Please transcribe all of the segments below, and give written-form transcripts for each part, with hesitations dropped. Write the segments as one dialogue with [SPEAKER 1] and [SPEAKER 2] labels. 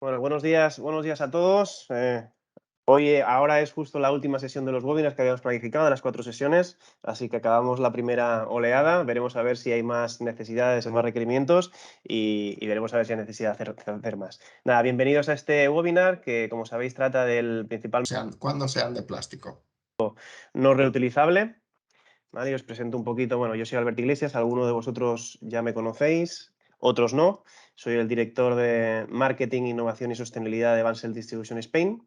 [SPEAKER 1] Bueno, buenos días a todos. Ahora es justo la última sesión de los webinars que habíamos planificado, de las 4 sesiones, así que acabamos la primera oleada. Veremos a ver si hay más necesidades o más requerimientos y veremos a ver si hay necesidad de hacer más. Nada, bienvenidos a este webinar que, como sabéis, trata del principal
[SPEAKER 2] Cuando sean de plástico.
[SPEAKER 1] no reutilizable. ¿Vale? Y os presento un poquito. Bueno, yo soy Alberto Iglesias, algunos de vosotros ya me conocéis, otros no. Soy el director de Marketing, Innovación y Sostenibilidad de Bansell Distribution Spain.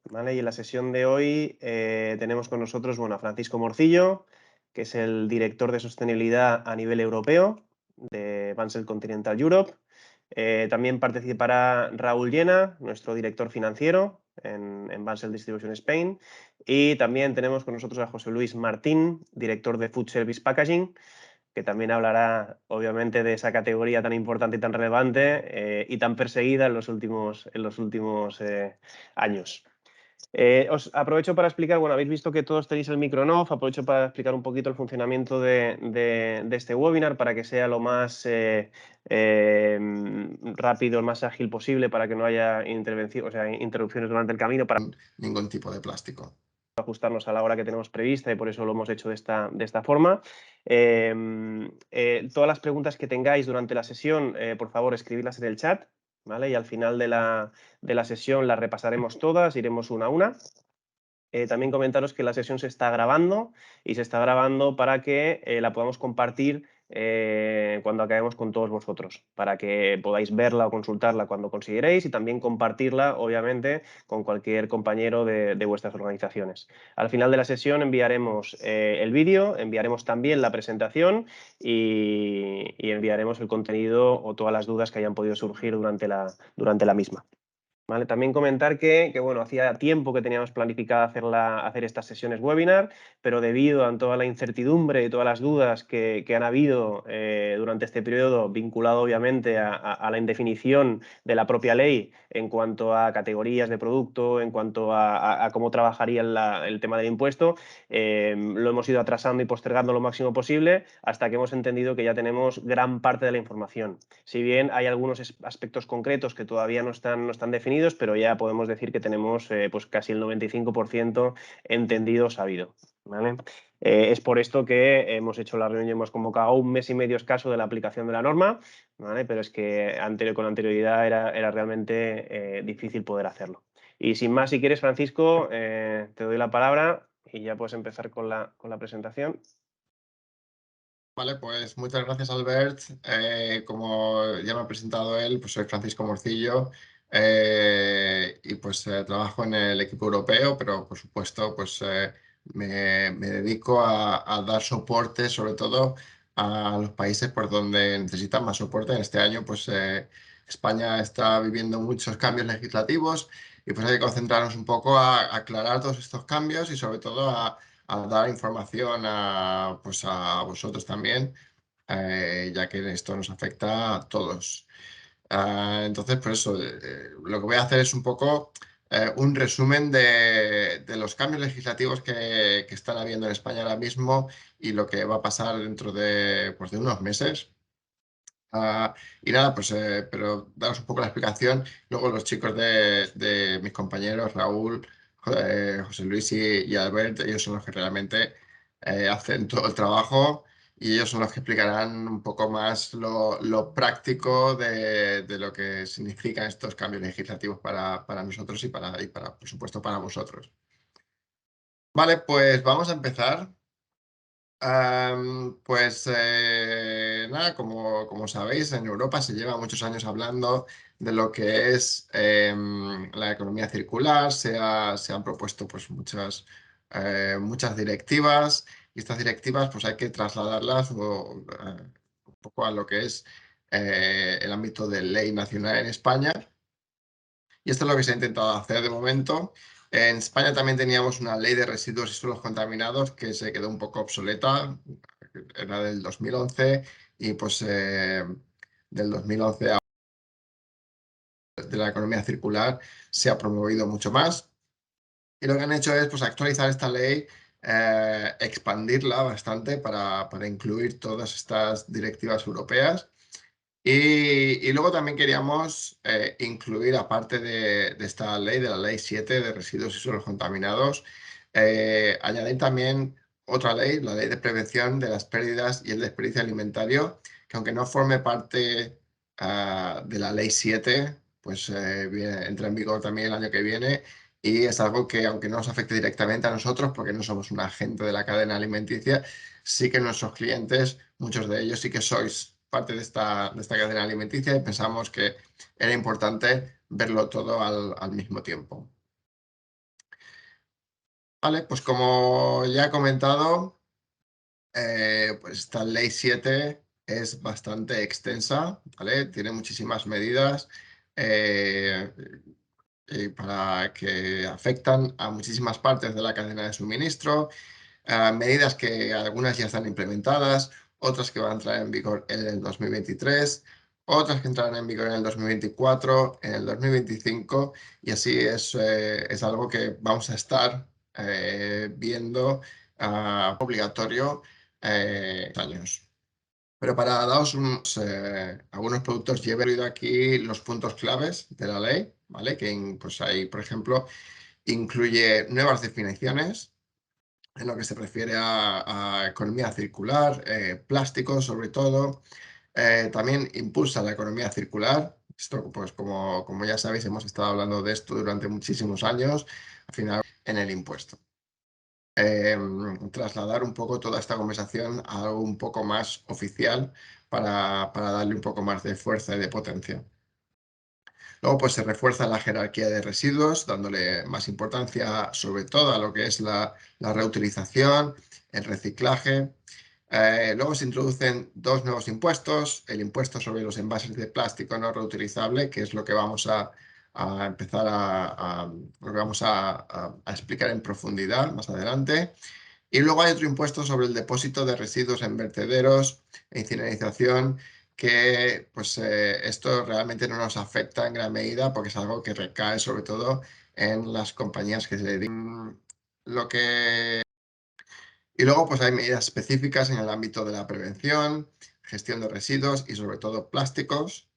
[SPEAKER 1] ¿Vale? Y en la sesión de hoy tenemos con nosotros a Francisco Morcillo, que es el director de sostenibilidad a nivel europeo de Bansell Continental Europe. También participará Raúl Llena, nuestro director financiero en Bansell Distribution Spain. Y también tenemos con nosotros a José Luis Martín, director de Food Service Packaging, que también hablará, obviamente, de esa categoría tan importante y tan relevante y tan perseguida en los últimos años. Os aprovecho para explicar, bueno, habéis visto que todos tenéis el micro en off, aprovecho para explicar un poquito el funcionamiento de este webinar para que sea lo más rápido, el más ágil posible, para que no haya interrupciones durante el camino, para
[SPEAKER 2] Ningún tipo de plástico.
[SPEAKER 1] ajustarnos a la hora que tenemos prevista y por eso lo hemos hecho de esta forma. Todas las preguntas que tengáis durante la sesión, por favor, escribidlas en el chat, ¿vale? Y al final de la sesión las repasaremos todas, iremos una a una. También comentaros que la sesión se está grabando y se está grabando para que la podamos compartir cuando acabemos con todos vosotros, para que podáis verla o consultarla cuando consideréis y también compartirla, obviamente, con cualquier compañero de vuestras organizaciones. Al final de la sesión enviaremos el vídeo, enviaremos también la presentación y enviaremos el contenido o todas las dudas que hayan podido surgir durante la misma. ¿Vale? También comentar que, bueno, hacía tiempo que teníamos planificado hacer estas sesiones webinar, pero debido a toda la incertidumbre y todas las dudas que han habido durante este periodo, vinculado obviamente a la indefinición de la propia ley en cuanto a categorías de producto, en cuanto a cómo trabajaría el tema del impuesto, lo hemos ido atrasando y postergando lo máximo posible hasta que hemos entendido que ya tenemos gran parte de la información. Si bien hay algunos aspectos concretos que todavía no están definidos, pero ya podemos decir que tenemos pues casi el 95% entendido, sabido. ¿Vale? Es por esto que hemos hecho la reunión y hemos convocado un mes y medio escaso de la aplicación de la norma, ¿vale? Pero es que con anterioridad era realmente difícil poder hacerlo. Y sin más, si quieres, Francisco, te doy la palabra y ya puedes empezar con la presentación.
[SPEAKER 2] Vale, pues muchas gracias, Albert. Como ya me ha presentado él, pues soy Francisco Morcillo y pues trabajo en el equipo europeo, pero por supuesto pues me dedico a dar soporte sobre todo a los países por donde necesitan más soporte. En este año pues España está viviendo muchos cambios legislativos y pues hay que concentrarnos un poco a aclarar todos estos cambios y sobre todo a dar información pues a vosotros también, ya que esto nos afecta a todos. Entonces, pues eso, lo que voy a hacer es un poco un resumen de los cambios legislativos que están habiendo en España ahora mismo y lo que va a pasar dentro pues, de unos meses. Y nada, pues, pero daros un poco la explicación. Luego los chicos de mis compañeros, Raúl, José Luis y Albert, ellos son los que realmente hacen todo el trabajo y ellos son los que explicarán un poco más lo práctico de lo que significan estos cambios legislativos para nosotros y por supuesto, para vosotros. Vale, pues vamos a empezar. Pues nada, como sabéis, en Europa se lleva muchos años hablando de lo que es la economía circular, se han propuesto pues muchas directivas y estas directivas pues hay que trasladarlas un poco a lo que es el ámbito de ley nacional en España. Y esto es lo que se ha intentado hacer de momento. En España también teníamos una ley de residuos y suelos contaminados que se quedó un poco obsoleta, era del 2011 y pues del 2011 a de la economía circular se ha promovido mucho más. Y lo que han hecho es pues, actualizar esta ley, expandirla bastante para incluir todas estas directivas europeas. Y luego también queríamos incluir, aparte de esta ley, de la ley 7 de residuos y suelos contaminados, añadir también otra ley, la ley de prevención de las pérdidas y el desperdicio alimentario, que aunque no forme parte de la ley 7, pues entra en vigor también el año que viene. Y es algo que, aunque no nos afecte directamente a nosotros, porque no somos un agente de la cadena alimenticia, sí que nuestros clientes, muchos de ellos sí que sois parte de esta cadena alimenticia, y pensamos que era importante verlo todo al mismo tiempo. Vale, pues como ya he comentado, pues esta ley 7 es bastante extensa, ¿vale? Tiene muchísimas medidas eh, para que afectan a muchísimas partes de la cadena de suministro. Medidas que algunas ya están implementadas, otras que van a entrar en vigor en el 2023, otras que entrarán en vigor en el 2024, en el 2025, y así es algo que vamos a estar viendo obligatorio años. Pero para daros algunos productos, llevo incluido aquí los puntos claves de la ley, ¿vale? Que pues ahí, por ejemplo, incluye nuevas definiciones en lo que se refiere a economía circular, plástico sobre todo. También impulsa la economía circular. Esto, pues como ya sabéis, hemos estado hablando de esto durante muchísimos años, al final en el impuesto. Trasladar un poco toda esta conversación a algo un poco más oficial para darle un poco más de fuerza y de potencia. Luego, pues se refuerza la jerarquía de residuos, dándole más importancia sobre todo a lo que es la reutilización, el reciclaje. Luego se introducen dos nuevos impuestos, el impuesto sobre los envases de plástico no reutilizable, que es lo que vamos a empezar lo que vamos a explicar en profundidad más adelante. Y luego hay otro impuesto sobre el depósito de residuos en vertederos e incinerización, que pues esto realmente no nos afecta en gran medida porque es algo que recae sobre todo en las compañías que se dedican. Y luego pues hay medidas específicas en el ámbito de la prevención, gestión de residuos y sobre todo plásticos.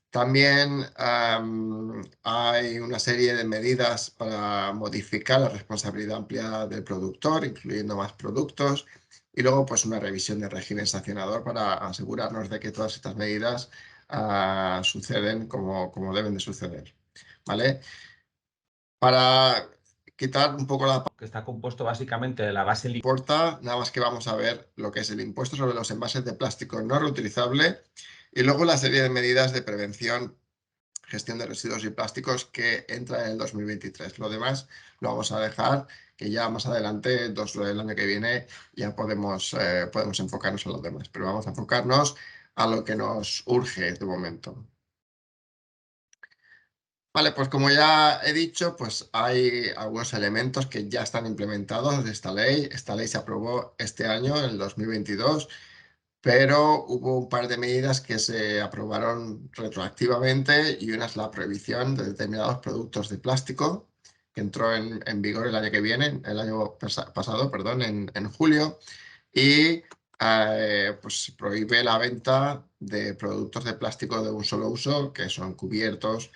[SPEAKER 2] También hay una serie de medidas para modificar la responsabilidad ampliada del productor, incluyendo más productos, y luego pues una revisión del régimen sancionador para asegurarnos de que todas estas medidas suceden como deben de suceder, ¿vale? Para quitar un poco la
[SPEAKER 3] que está compuesto básicamente de la base líquida.
[SPEAKER 2] importa, nada más que vamos a ver lo que es el impuesto sobre los envases de plástico no reutilizable y luego la serie de medidas de prevención, gestión de residuos y plásticos que entra en el 2023. Lo demás lo vamos a dejar, que ya más adelante, el año que viene, ya podemos enfocarnos en los demás, pero vamos a enfocarnos a lo que nos urge de momento. Vale, pues como ya he dicho, pues hay algunos elementos que ya están implementados de esta ley. Esta ley se aprobó este año, en el 2022, pero hubo un par de medidas que se aprobaron retroactivamente y una es la prohibición de determinados productos de plástico, que entró en vigor el año que viene, el año pasado, perdón, en julio, y pues prohíbe la venta de productos de plástico de un solo uso, que son cubiertos,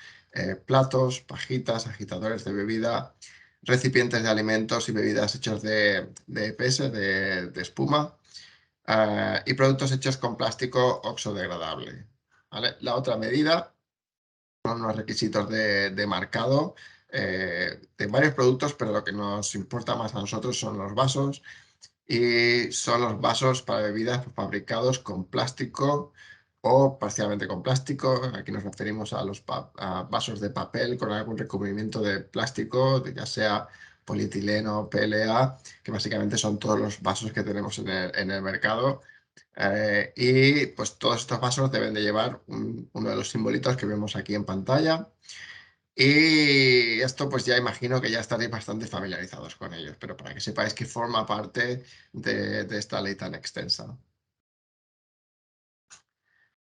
[SPEAKER 2] platos, pajitas, agitadores de bebida, recipientes de alimentos y bebidas hechos de EPS, de espuma, y productos hechos con plástico oxodegradable. ¿Vale? La otra medida son los requisitos de marcado de varios productos, pero lo que nos importa más a nosotros son los vasos, y son los vasos para bebidas fabricados con plástico o parcialmente con plástico. Aquí nos referimos a los vasos de papel con algún recubrimiento de plástico, ya sea polietileno, PLA, que básicamente son todos los vasos que tenemos en el mercado. Y pues todos estos vasos deben de llevar uno de los simbolitos que vemos aquí en pantalla. Y esto pues ya imagino que ya estaréis bastante familiarizados con ellos, pero para que sepáis que forma parte de esta ley tan extensa.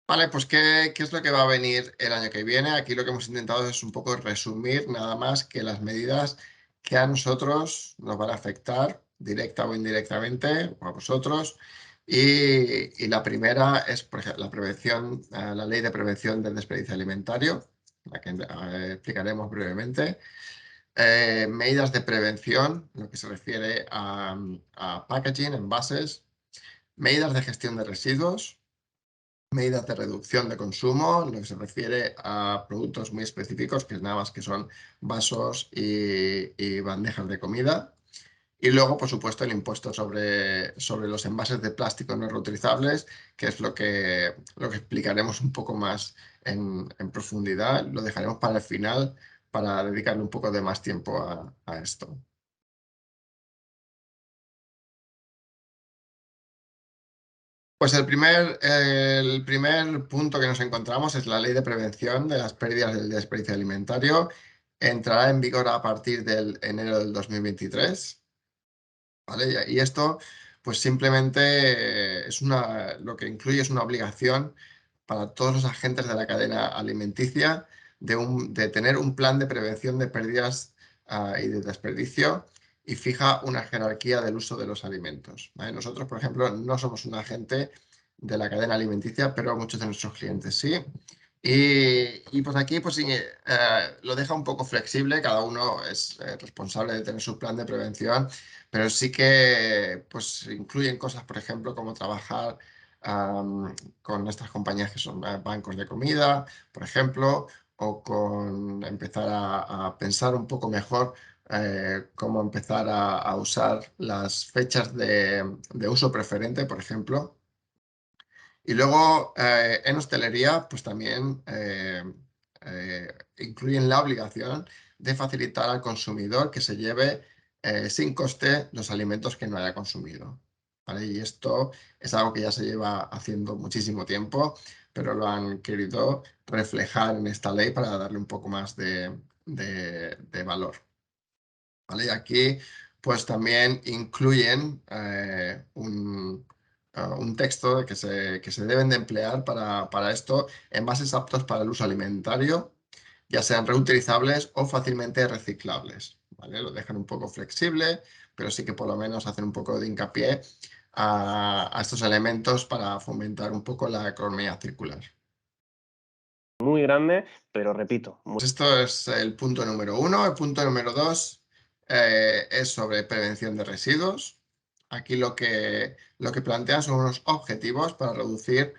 [SPEAKER 2] Vale, pues ¿qué es lo que va a venir el año que viene? Aquí lo que hemos intentado es un poco resumir nada más que las medidas que a nosotros nos van a afectar directa o indirectamente, o a vosotros, Y la primera es, por ejemplo, la ley de prevención del desperdicio alimentario, la que explicaremos brevemente. Medidas de prevención, lo que se refiere a packaging, envases. Medidas de gestión de residuos. Medidas de reducción de consumo, lo que se refiere a productos muy específicos, que nada más que son vasos y bandejas de comida. Y luego, por supuesto, el impuesto sobre los envases de plástico no reutilizables, que es lo que explicaremos un poco más en profundidad. Lo dejaremos para el final, para dedicarle un poco de más tiempo a esto. Pues el primer punto que nos encontramos es la ley de prevención de las pérdidas del desperdicio alimentario. Entrará en vigor a partir del enero del 2023. ¿Vale? Y esto, pues simplemente lo que incluye es una obligación para todos los agentes de la cadena alimenticia de tener un plan de prevención de pérdidas y de desperdicio, y fija una jerarquía del uso de los alimentos. ¿Vale? Nosotros, por ejemplo, no somos un agente de la cadena alimenticia, pero muchos de nuestros clientes sí. Y pues aquí pues, lo deja un poco flexible, cada uno es responsable de tener su plan de prevención, pero sí que pues, incluyen cosas, por ejemplo, como trabajar con estas compañías que son bancos de comida, por ejemplo, o con empezar a pensar un poco mejor cómo empezar a usar las fechas de uso preferente, por ejemplo. Y luego en hostelería, pues también incluyen la obligación de facilitar al consumidor que se lleve sin coste los alimentos que no haya consumido. ¿Vale? Y esto es algo que ya se lleva haciendo muchísimo tiempo, pero lo han querido reflejar en esta ley para darle un poco más de valor. ¿Vale? Y aquí pues también incluyen un texto que se deben de emplear para esto, envases aptos para el uso alimentario, ya sean reutilizables o fácilmente reciclables. ¿Vale? Lo dejan un poco flexible, pero sí que por lo menos hacen un poco de hincapié a estos elementos para fomentar un poco la economía circular.
[SPEAKER 1] Muy grande, pero repito.
[SPEAKER 2] Esto es el punto número 1. El punto número 2 es sobre prevención de residuos. Aquí lo que plantean son unos objetivos para reducir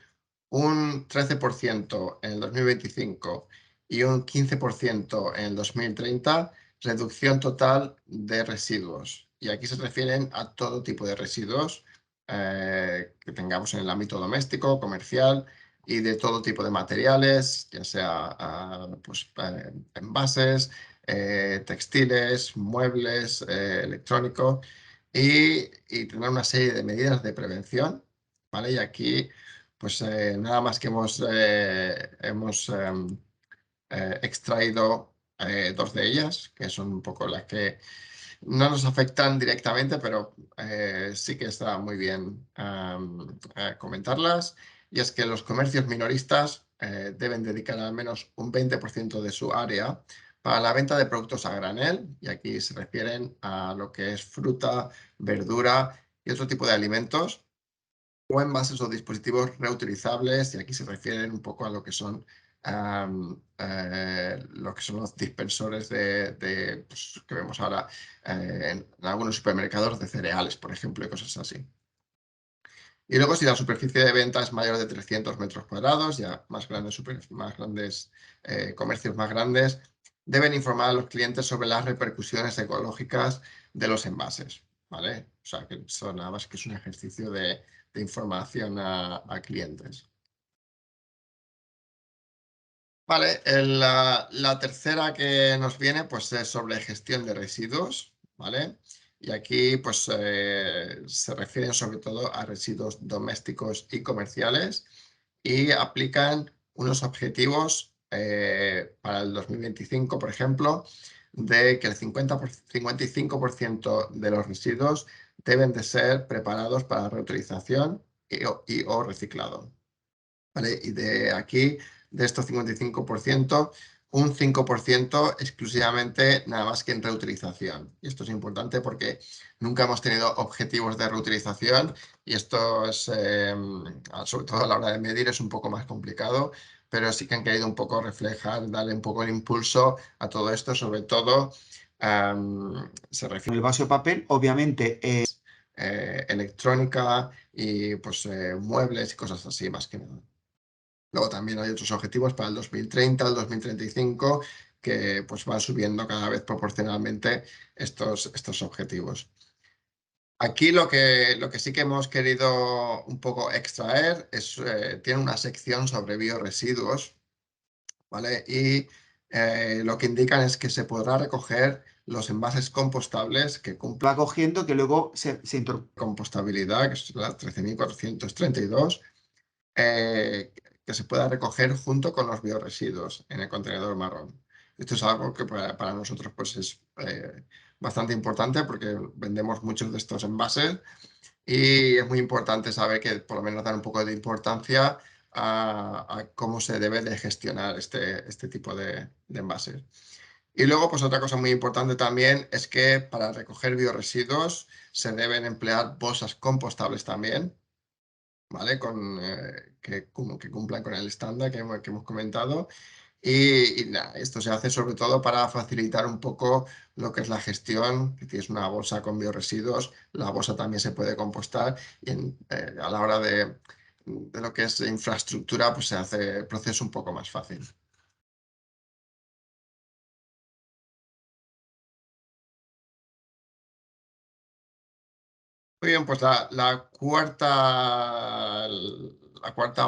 [SPEAKER 2] un 13% en el 2025 y un 15% en el 2030, reducción total de residuos. Y aquí se refieren a todo tipo de residuos que tengamos en el ámbito doméstico, comercial y de todo tipo de materiales, ya sea pues, envases, textiles, muebles, electrónicos, y tener una serie de medidas de prevención. ¿Vale? Y aquí pues nada más que hemos extraído dos de ellas, que son un poco las que no nos afectan directamente, pero sí que está muy bien comentarlas. Y es que los comercios minoristas deben dedicar al menos un 20% de su área para la venta de productos a granel, y aquí se refieren a lo que es fruta, verdura y otro tipo de alimentos, o envases o dispositivos reutilizables, y aquí se refieren un poco a lo que son los dispensores pues, que vemos ahora en algunos supermercados de cereales, por ejemplo, y cosas así. Y luego, si la superficie de venta es mayor de 300 metros cuadrados, ya más grandes comercios más grandes, deben informar a los clientes sobre las repercusiones ecológicas de los envases. ¿Vale? O sea, que eso nada más que es un ejercicio de información a clientes. Vale, la tercera que nos viene pues, es sobre gestión de residuos. ¿Vale? Y aquí pues, se refieren sobre todo a residuos domésticos y comerciales, y aplican unos objetivos para el 2025, por ejemplo, de que el 55% de los residuos deben de ser preparados para reutilización o reciclado. ¿Vale? Y de aquí, de estos 55%, un 5% exclusivamente nada más que en reutilización. Y esto es importante porque nunca hemos tenido objetivos de reutilización y esto es, sobre todo a la hora de medir, es un poco más complicado, pero sí que han querido un poco reflejar, darle un poco el impulso a todo esto, sobre todo se refiere
[SPEAKER 4] El vaso de papel, obviamente,
[SPEAKER 2] electrónica y pues muebles y cosas así más que nada. Luego también hay otros objetivos para el 2030, el 2035, que pues van subiendo cada vez proporcionalmente estos objetivos. Aquí lo que sí que hemos querido un poco extraer es, tiene una sección sobre bioresiduos, ¿vale? Y lo que indican es que se podrá recoger los envases compostables que cumplan
[SPEAKER 4] va cogiendo que luego se
[SPEAKER 2] compostabilidad, que es la 13.432, que se pueda recoger junto con los bioresiduos en el contenedor marrón. Esto es algo que para nosotros pues, es bastante importante porque vendemos muchos de estos envases y es muy importante saber que por lo menos dar un poco de importancia a cómo se debe de gestionar este tipo de envases. Y luego, pues otra cosa muy importante también es que para recoger bioresiduos se deben emplear bolsas compostables también, ¿vale? Que cumplan con el estándar que hemos comentado. Y nada, esto se hace sobre todo para facilitar un poco lo que es la gestión. Si tienes una bolsa con bioresiduos, la bolsa también se puede compostar y a la hora de lo que es infraestructura, pues se hace el proceso un poco más fácil. Muy bien, pues la cuarta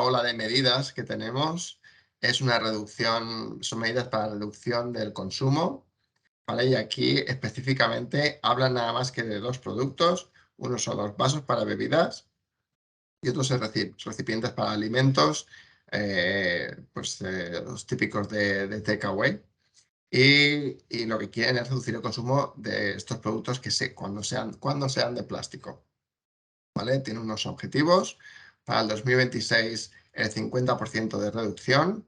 [SPEAKER 2] ola de medidas que tenemos es una reducción, son medidas para la reducción del consumo, ¿vale? Y aquí específicamente hablan nada más que de dos productos. Uno son los vasos para bebidas y otros son recipientes para alimentos, los típicos de takeaway. Y lo que quieren es reducir el consumo de estos productos cuando sean de plástico, ¿vale? Tiene unos objetivos. Para el 2026, el 50% de reducción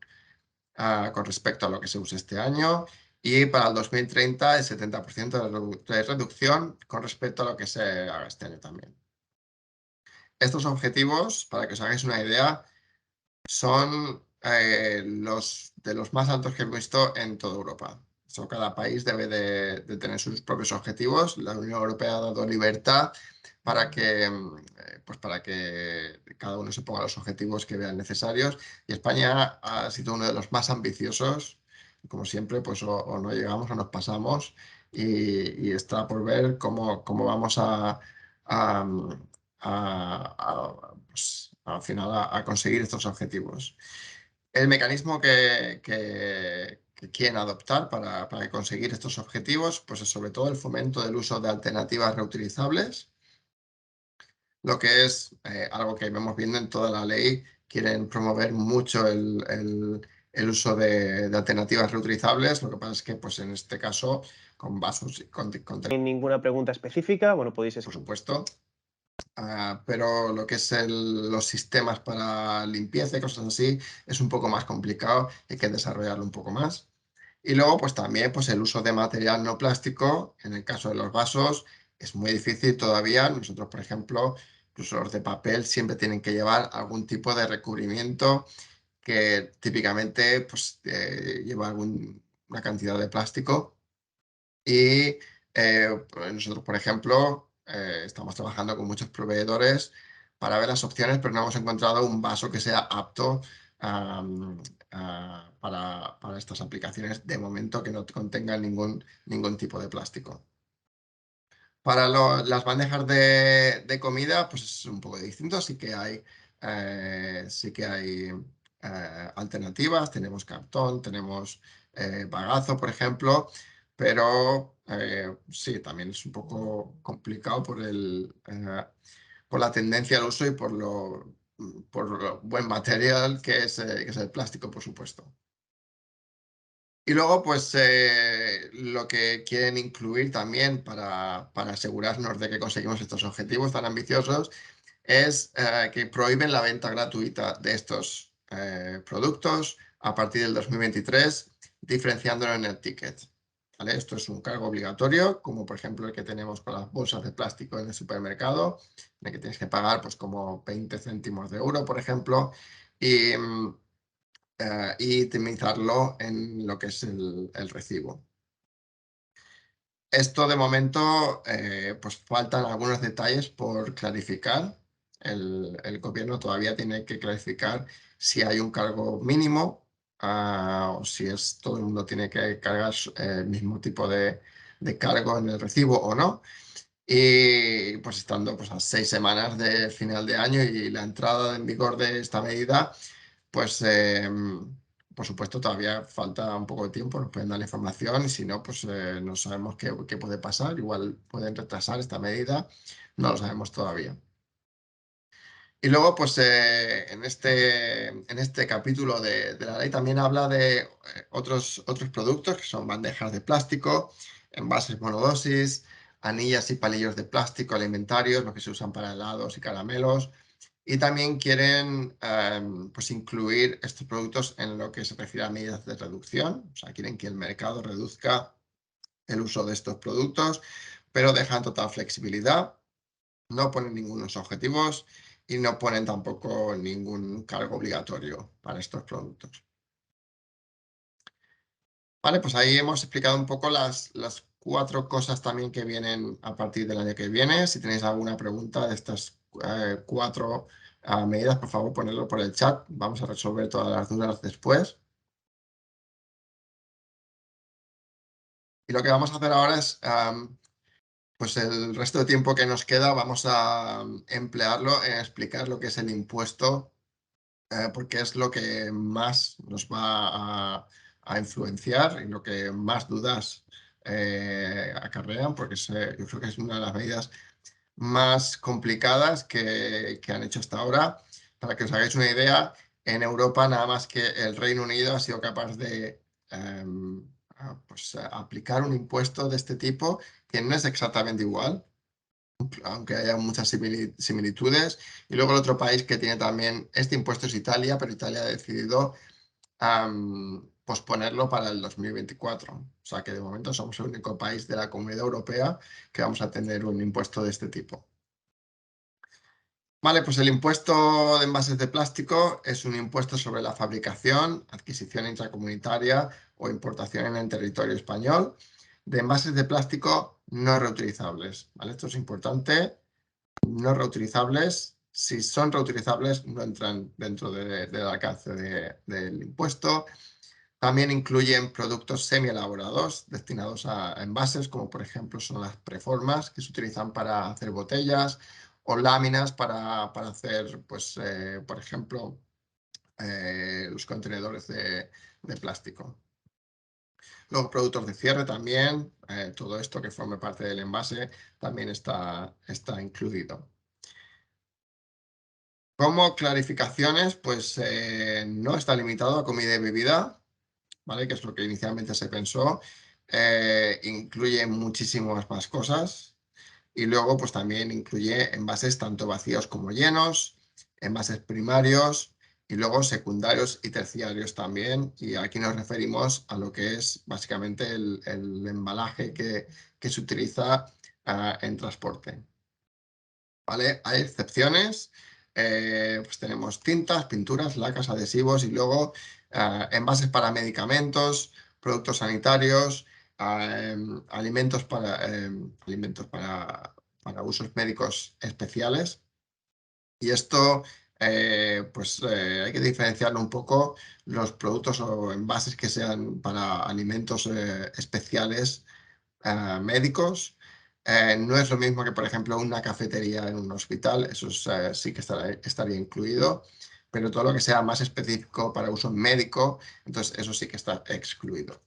[SPEAKER 2] con respecto a lo que se usa este año. Y para el 2030, el 70% de reducción con respecto a lo que se haga este año también. Estos objetivos, para que os hagáis una idea, son de los más altos que he visto en toda Europa. Cada país debe de tener sus propios objetivos. La Unión Europea ha dado libertad para para que cada uno se ponga los objetivos que vean necesarios. Y España ha sido uno de los más ambiciosos. Como siempre, pues o no llegamos o nos pasamos. Y está por ver cómo vamos al final a conseguir estos objetivos. El mecanismo que quieren adoptar para conseguir estos objetivos, pues es sobre todo el fomento del uso de alternativas reutilizables, lo que es algo que vemos viendo en toda la ley. Quieren promover mucho el uso de alternativas reutilizables. Lo que pasa es que pues en este caso con vasos
[SPEAKER 1] Sin ninguna pregunta específica, bueno, podéis
[SPEAKER 2] por supuesto. Pero lo que es los sistemas para limpieza y cosas así es un poco más complicado, hay que desarrollarlo un poco más. Y luego pues también pues, el uso de material no plástico, en el caso de los vasos es muy difícil todavía. Nosotros, por ejemplo, incluso los de papel siempre tienen que llevar algún tipo de recubrimiento que típicamente pues, lleva una cantidad de plástico. Y pues nosotros, por ejemplo, estamos trabajando con muchos proveedores para ver las opciones, pero no hemos encontrado un vaso que sea apto para estas aplicaciones de momento que no contengan ningún tipo de plástico. Para las bandejas de comida, pues es un poco distinto. Sí que hay alternativas. Tenemos cartón, tenemos bagazo, por ejemplo, pero sí, también es un poco complicado por la tendencia al uso y por lo buen material que es el plástico, por supuesto. Y luego, pues lo que quieren incluir también para asegurarnos de que conseguimos estos objetivos tan ambiciosos es que prohíben la venta gratuita de estos productos a partir del 2023 diferenciándolo en el ticket. ¿Vale? Esto es un cargo obligatorio, como por ejemplo el que tenemos con las bolsas de plástico en el supermercado, en el que tienes que pagar pues como 20 céntimos de euro, por ejemplo, y itemizarlo en lo que es el recibo. Esto de momento, pues faltan algunos detalles por clarificar. El gobierno todavía tiene que clarificar si hay un cargo mínimo o si todo el mundo tiene que cargar el mismo tipo de cargo en el recibo o no. Y pues estando pues, a 6 semanas del final de año y la entrada en vigor de esta medida, pues por supuesto todavía falta un poco de tiempo, nos pueden dar la información y si no, pues no sabemos qué puede pasar, igual pueden retrasar esta medida, no lo sabemos todavía. Y luego, pues en este capítulo de la ley también habla de otros productos que son bandejas de plástico, envases monodosis, anillas y palillos de plástico alimentarios, los que se usan para helados y caramelos. Y también quieren pues incluir estos productos en lo que se refiere a medidas de reducción. O sea, quieren que el mercado reduzca el uso de estos productos, pero dejan total flexibilidad. No ponen ningunos objetivos y no ponen tampoco ningún cargo obligatorio para estos productos. Vale, pues ahí hemos explicado un poco las 4 cosas también que vienen a partir del año que viene. Si tenéis alguna pregunta de estas 4 medidas, por favor, ponedlo por el chat. Vamos a resolver todas las dudas después. Y lo que vamos a hacer ahora es, pues el resto de tiempo que nos queda, vamos a emplearlo en explicar lo que es el impuesto, porque es lo que más nos va a influenciar y lo que más dudas acarrean, porque yo creo que es una de las medidas más complicadas que han hecho hasta ahora. Para que os hagáis una idea, en Europa nada más que el Reino Unido ha sido capaz de pues, aplicar un impuesto de este tipo, que no es exactamente igual, aunque haya muchas similitudes. Y luego el otro país que tiene también este impuesto es Italia, pero Italia ha decidido posponerlo para el 2024. O sea que de momento somos el único país de la Comunidad Europea que vamos a tener un impuesto de este tipo. Vale, pues el impuesto de envases de plástico es un impuesto sobre la fabricación, adquisición intracomunitaria o importación en el territorio español de envases de plástico no reutilizables. ¿Vale? Esto es importante. No reutilizables, si son reutilizables, no entran dentro del alcance del impuesto. También incluyen productos semi-elaborados destinados a envases, como por ejemplo son las preformas que se utilizan para hacer botellas o láminas para hacer, pues, por ejemplo, los contenedores de plástico. Luego productos de cierre también, todo esto que forme parte del envase también está incluido. Como clarificaciones, pues no está limitado a comida y bebida, ¿vale? Que es lo que inicialmente se pensó. Incluye muchísimas más cosas y luego pues también incluye envases tanto vacíos como llenos, envases primarios y luego secundarios y terciarios también. Y aquí nos referimos a lo que es básicamente el embalaje que se utiliza en transporte. ¿Vale? Hay excepciones. Pues tenemos tintas, pinturas, lacas, adhesivos y luego envases para medicamentos, productos sanitarios, alimentos para usos médicos especiales. Y esto, pues hay que diferenciarlo un poco, los productos o envases que sean para alimentos especiales médicos. No es lo mismo que, por ejemplo, una cafetería en un hospital, eso sí que estaría incluido, pero todo lo que sea más específico para uso médico, entonces eso sí que está excluido.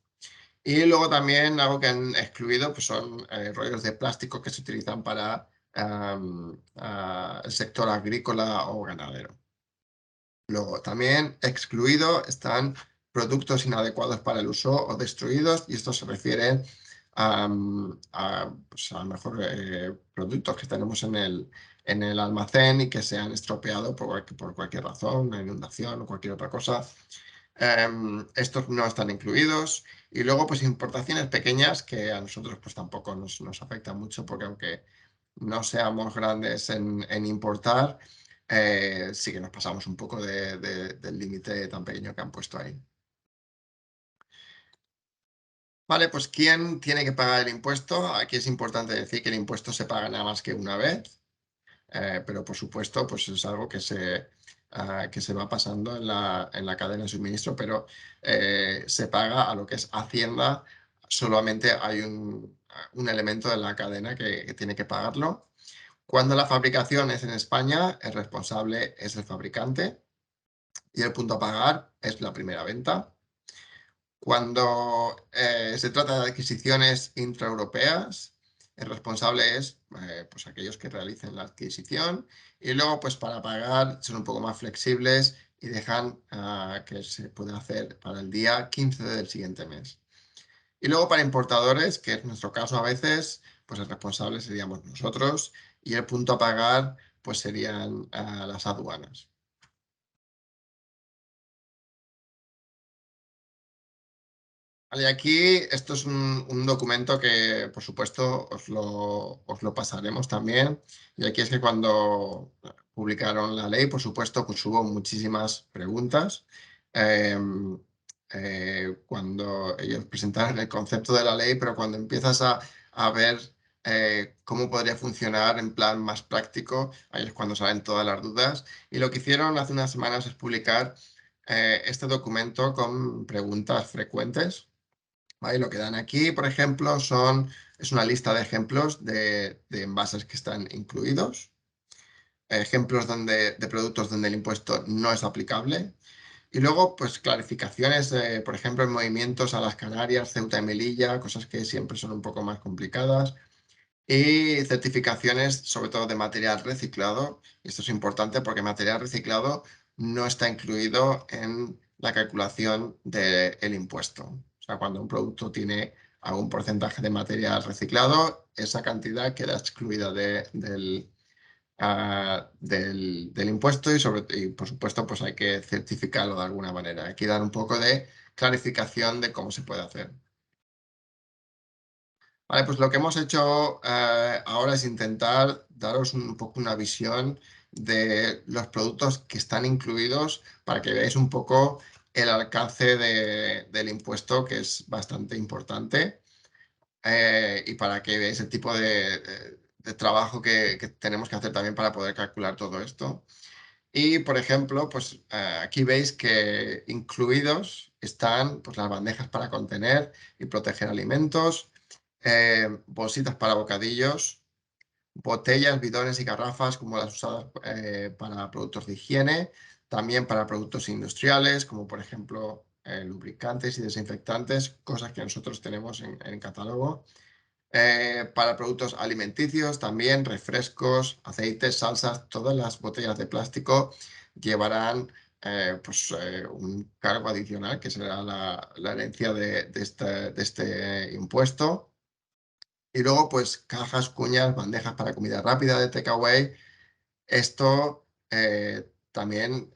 [SPEAKER 2] Y luego también algo que han excluido pues son rollos de plástico que se utilizan para el sector agrícola o ganadero. Luego también excluido están productos inadecuados para el uso o destruidos, y esto se refiere pues a lo mejor productos que tenemos en el almacén y que se han estropeado por cualquier razón, una inundación o cualquier otra cosa. Estos no están incluidos. Y luego, pues importaciones pequeñas que a nosotros pues tampoco nos afectan mucho, porque aunque no seamos grandes en importar, sí que nos pasamos un poco del límite tan pequeño que han puesto ahí. Vale, pues ¿quién tiene que pagar el impuesto? Aquí es importante decir que el impuesto se paga nada más que una vez, pero por supuesto pues es algo que se va pasando en la cadena de suministro, pero se paga a lo que es Hacienda. Solamente hay un elemento de la cadena que tiene que pagarlo. Cuando la fabricación es en España, el responsable es el fabricante y el punto a pagar es la primera venta. Cuando se trata de adquisiciones intraeuropeas, el responsable es pues aquellos que realicen la adquisición, y luego pues para pagar son un poco más flexibles y dejan que se pueda hacer para el día 15 del siguiente mes. Y luego para importadores, que es nuestro caso a veces, pues el responsable seríamos nosotros y el punto a pagar pues serían las aduanas. Vale, aquí esto es un documento que, por supuesto, os lo pasaremos también. Y aquí es que cuando publicaron la ley, por supuesto, pues hubo muchísimas preguntas. Cuando ellos presentaron el concepto de la ley, pero cuando empiezas a ver cómo podría funcionar en plan más práctico, ahí es cuando salen todas las dudas. Y lo que hicieron hace unas semanas es publicar este documento con preguntas frecuentes. ¿Vale? Lo que dan aquí, por ejemplo, es una lista de ejemplos de envases que están incluidos, ejemplos de productos donde el impuesto no es aplicable, y luego, pues, clarificaciones, por ejemplo, en movimientos a las Canarias, Ceuta y Melilla, cosas que siempre son un poco más complicadas, y certificaciones, sobre todo de material reciclado. Y esto es importante porque material reciclado no está incluido en la calculación del impuesto. O sea, cuando un producto tiene algún porcentaje de material reciclado, esa cantidad queda excluida del impuesto, y por supuesto pues hay que certificarlo de alguna manera. Hay que dar un poco de clarificación de cómo se puede hacer. Vale, pues lo que hemos hecho ahora es intentar daros un poco una visión de los productos que están incluidos para que veáis un poco el alcance del impuesto, que es bastante importante, y para que veáis el tipo de trabajo que tenemos que hacer también para poder calcular todo esto. Y, por ejemplo, pues aquí veis que incluidos están pues, las bandejas para contener y proteger alimentos, bolsitas para bocadillos, botellas, bidones y garrafas como las usadas para productos de higiene, también para productos industriales como por ejemplo lubricantes y desinfectantes, cosas que nosotros tenemos en catálogo. Para productos alimenticios también, refrescos, aceites, salsas, todas las botellas de plástico llevarán un cargo adicional que será la herencia de este impuesto. Y luego, pues, cajas, cuñas, bandejas para comida rápida de takeaway. Esto también,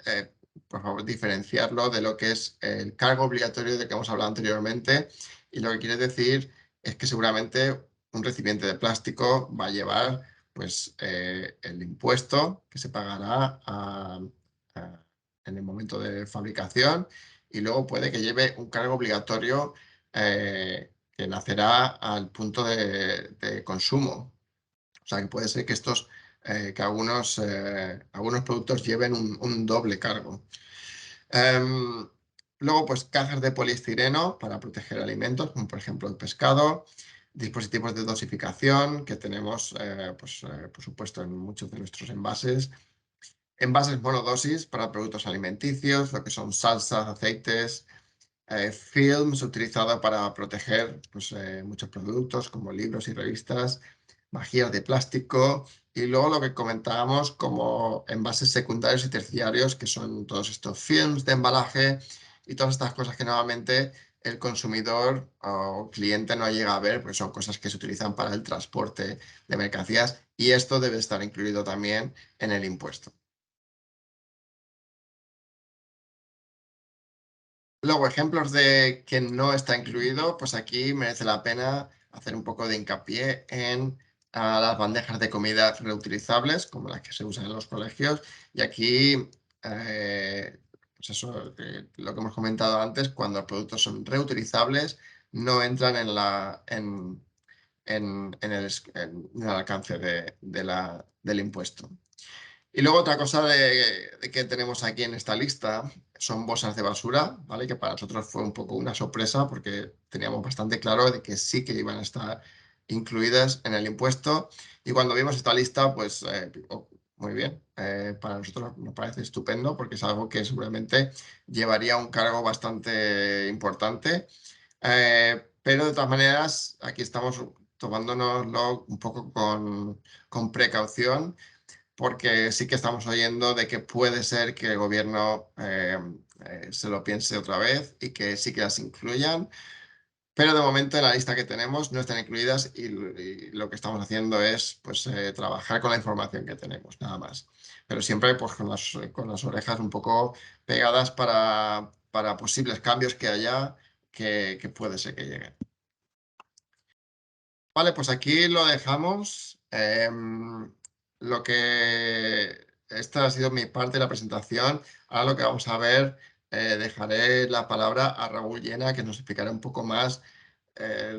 [SPEAKER 2] por favor, diferenciarlo de lo que es el cargo obligatorio de que hemos hablado anteriormente. Y lo que quiere decir es que seguramente un recipiente de plástico va a llevar pues, el impuesto que se pagará en el momento de fabricación, y luego puede que lleve un cargo obligatorio que nacerá al punto de consumo. O sea, que puede ser que que algunos productos lleven un doble cargo. Luego, pues cajas de poliestireno para proteger alimentos, como por ejemplo el pescado, dispositivos de dosificación que tenemos, por supuesto, en muchos de nuestros envases. Envases monodosis para productos alimenticios, lo que son salsas, aceites, films utilizados para proteger pues, muchos productos como libros y revistas, vajillas de plástico, y luego lo que comentábamos como envases secundarios y terciarios, que son todos estos films de embalaje y todas estas cosas que normalmente el consumidor o cliente no llega a ver, porque son cosas que se utilizan para el transporte de mercancías, y esto debe estar incluido también en el impuesto. Luego, ejemplos de que no está incluido, pues aquí merece la pena hacer un poco de hincapié en las bandejas de comida reutilizables, como las que se usan en los colegios. Y aquí, pues eso, lo que hemos comentado antes, cuando los productos son reutilizables, no entran en el alcance del impuesto. Y luego otra cosa de que tenemos aquí en esta lista son bolsas de basura, ¿vale? Que para nosotros fue un poco una sorpresa porque teníamos bastante claro de que sí que iban a estar incluidas en el impuesto. Y cuando vimos esta lista, pues muy bien, para nosotros nos parece estupendo porque es algo que seguramente llevaría un cargo bastante importante. Pero de todas maneras, aquí estamos tomándonoslo un poco con precaución porque sí que estamos oyendo de que puede ser que el gobierno se lo piense otra vez y que sí que las incluyan, pero de momento en la lista que tenemos no están incluidas y lo que estamos haciendo es pues, trabajar con la información que tenemos, nada más. Pero siempre pues, con las orejas un poco pegadas para posibles cambios que haya que puede ser que lleguen. Vale, pues aquí lo dejamos. Lo que esta ha sido mi parte de la presentación. Ahora lo que vamos a ver, dejaré la palabra a Raúl Llena, que nos explicará un poco más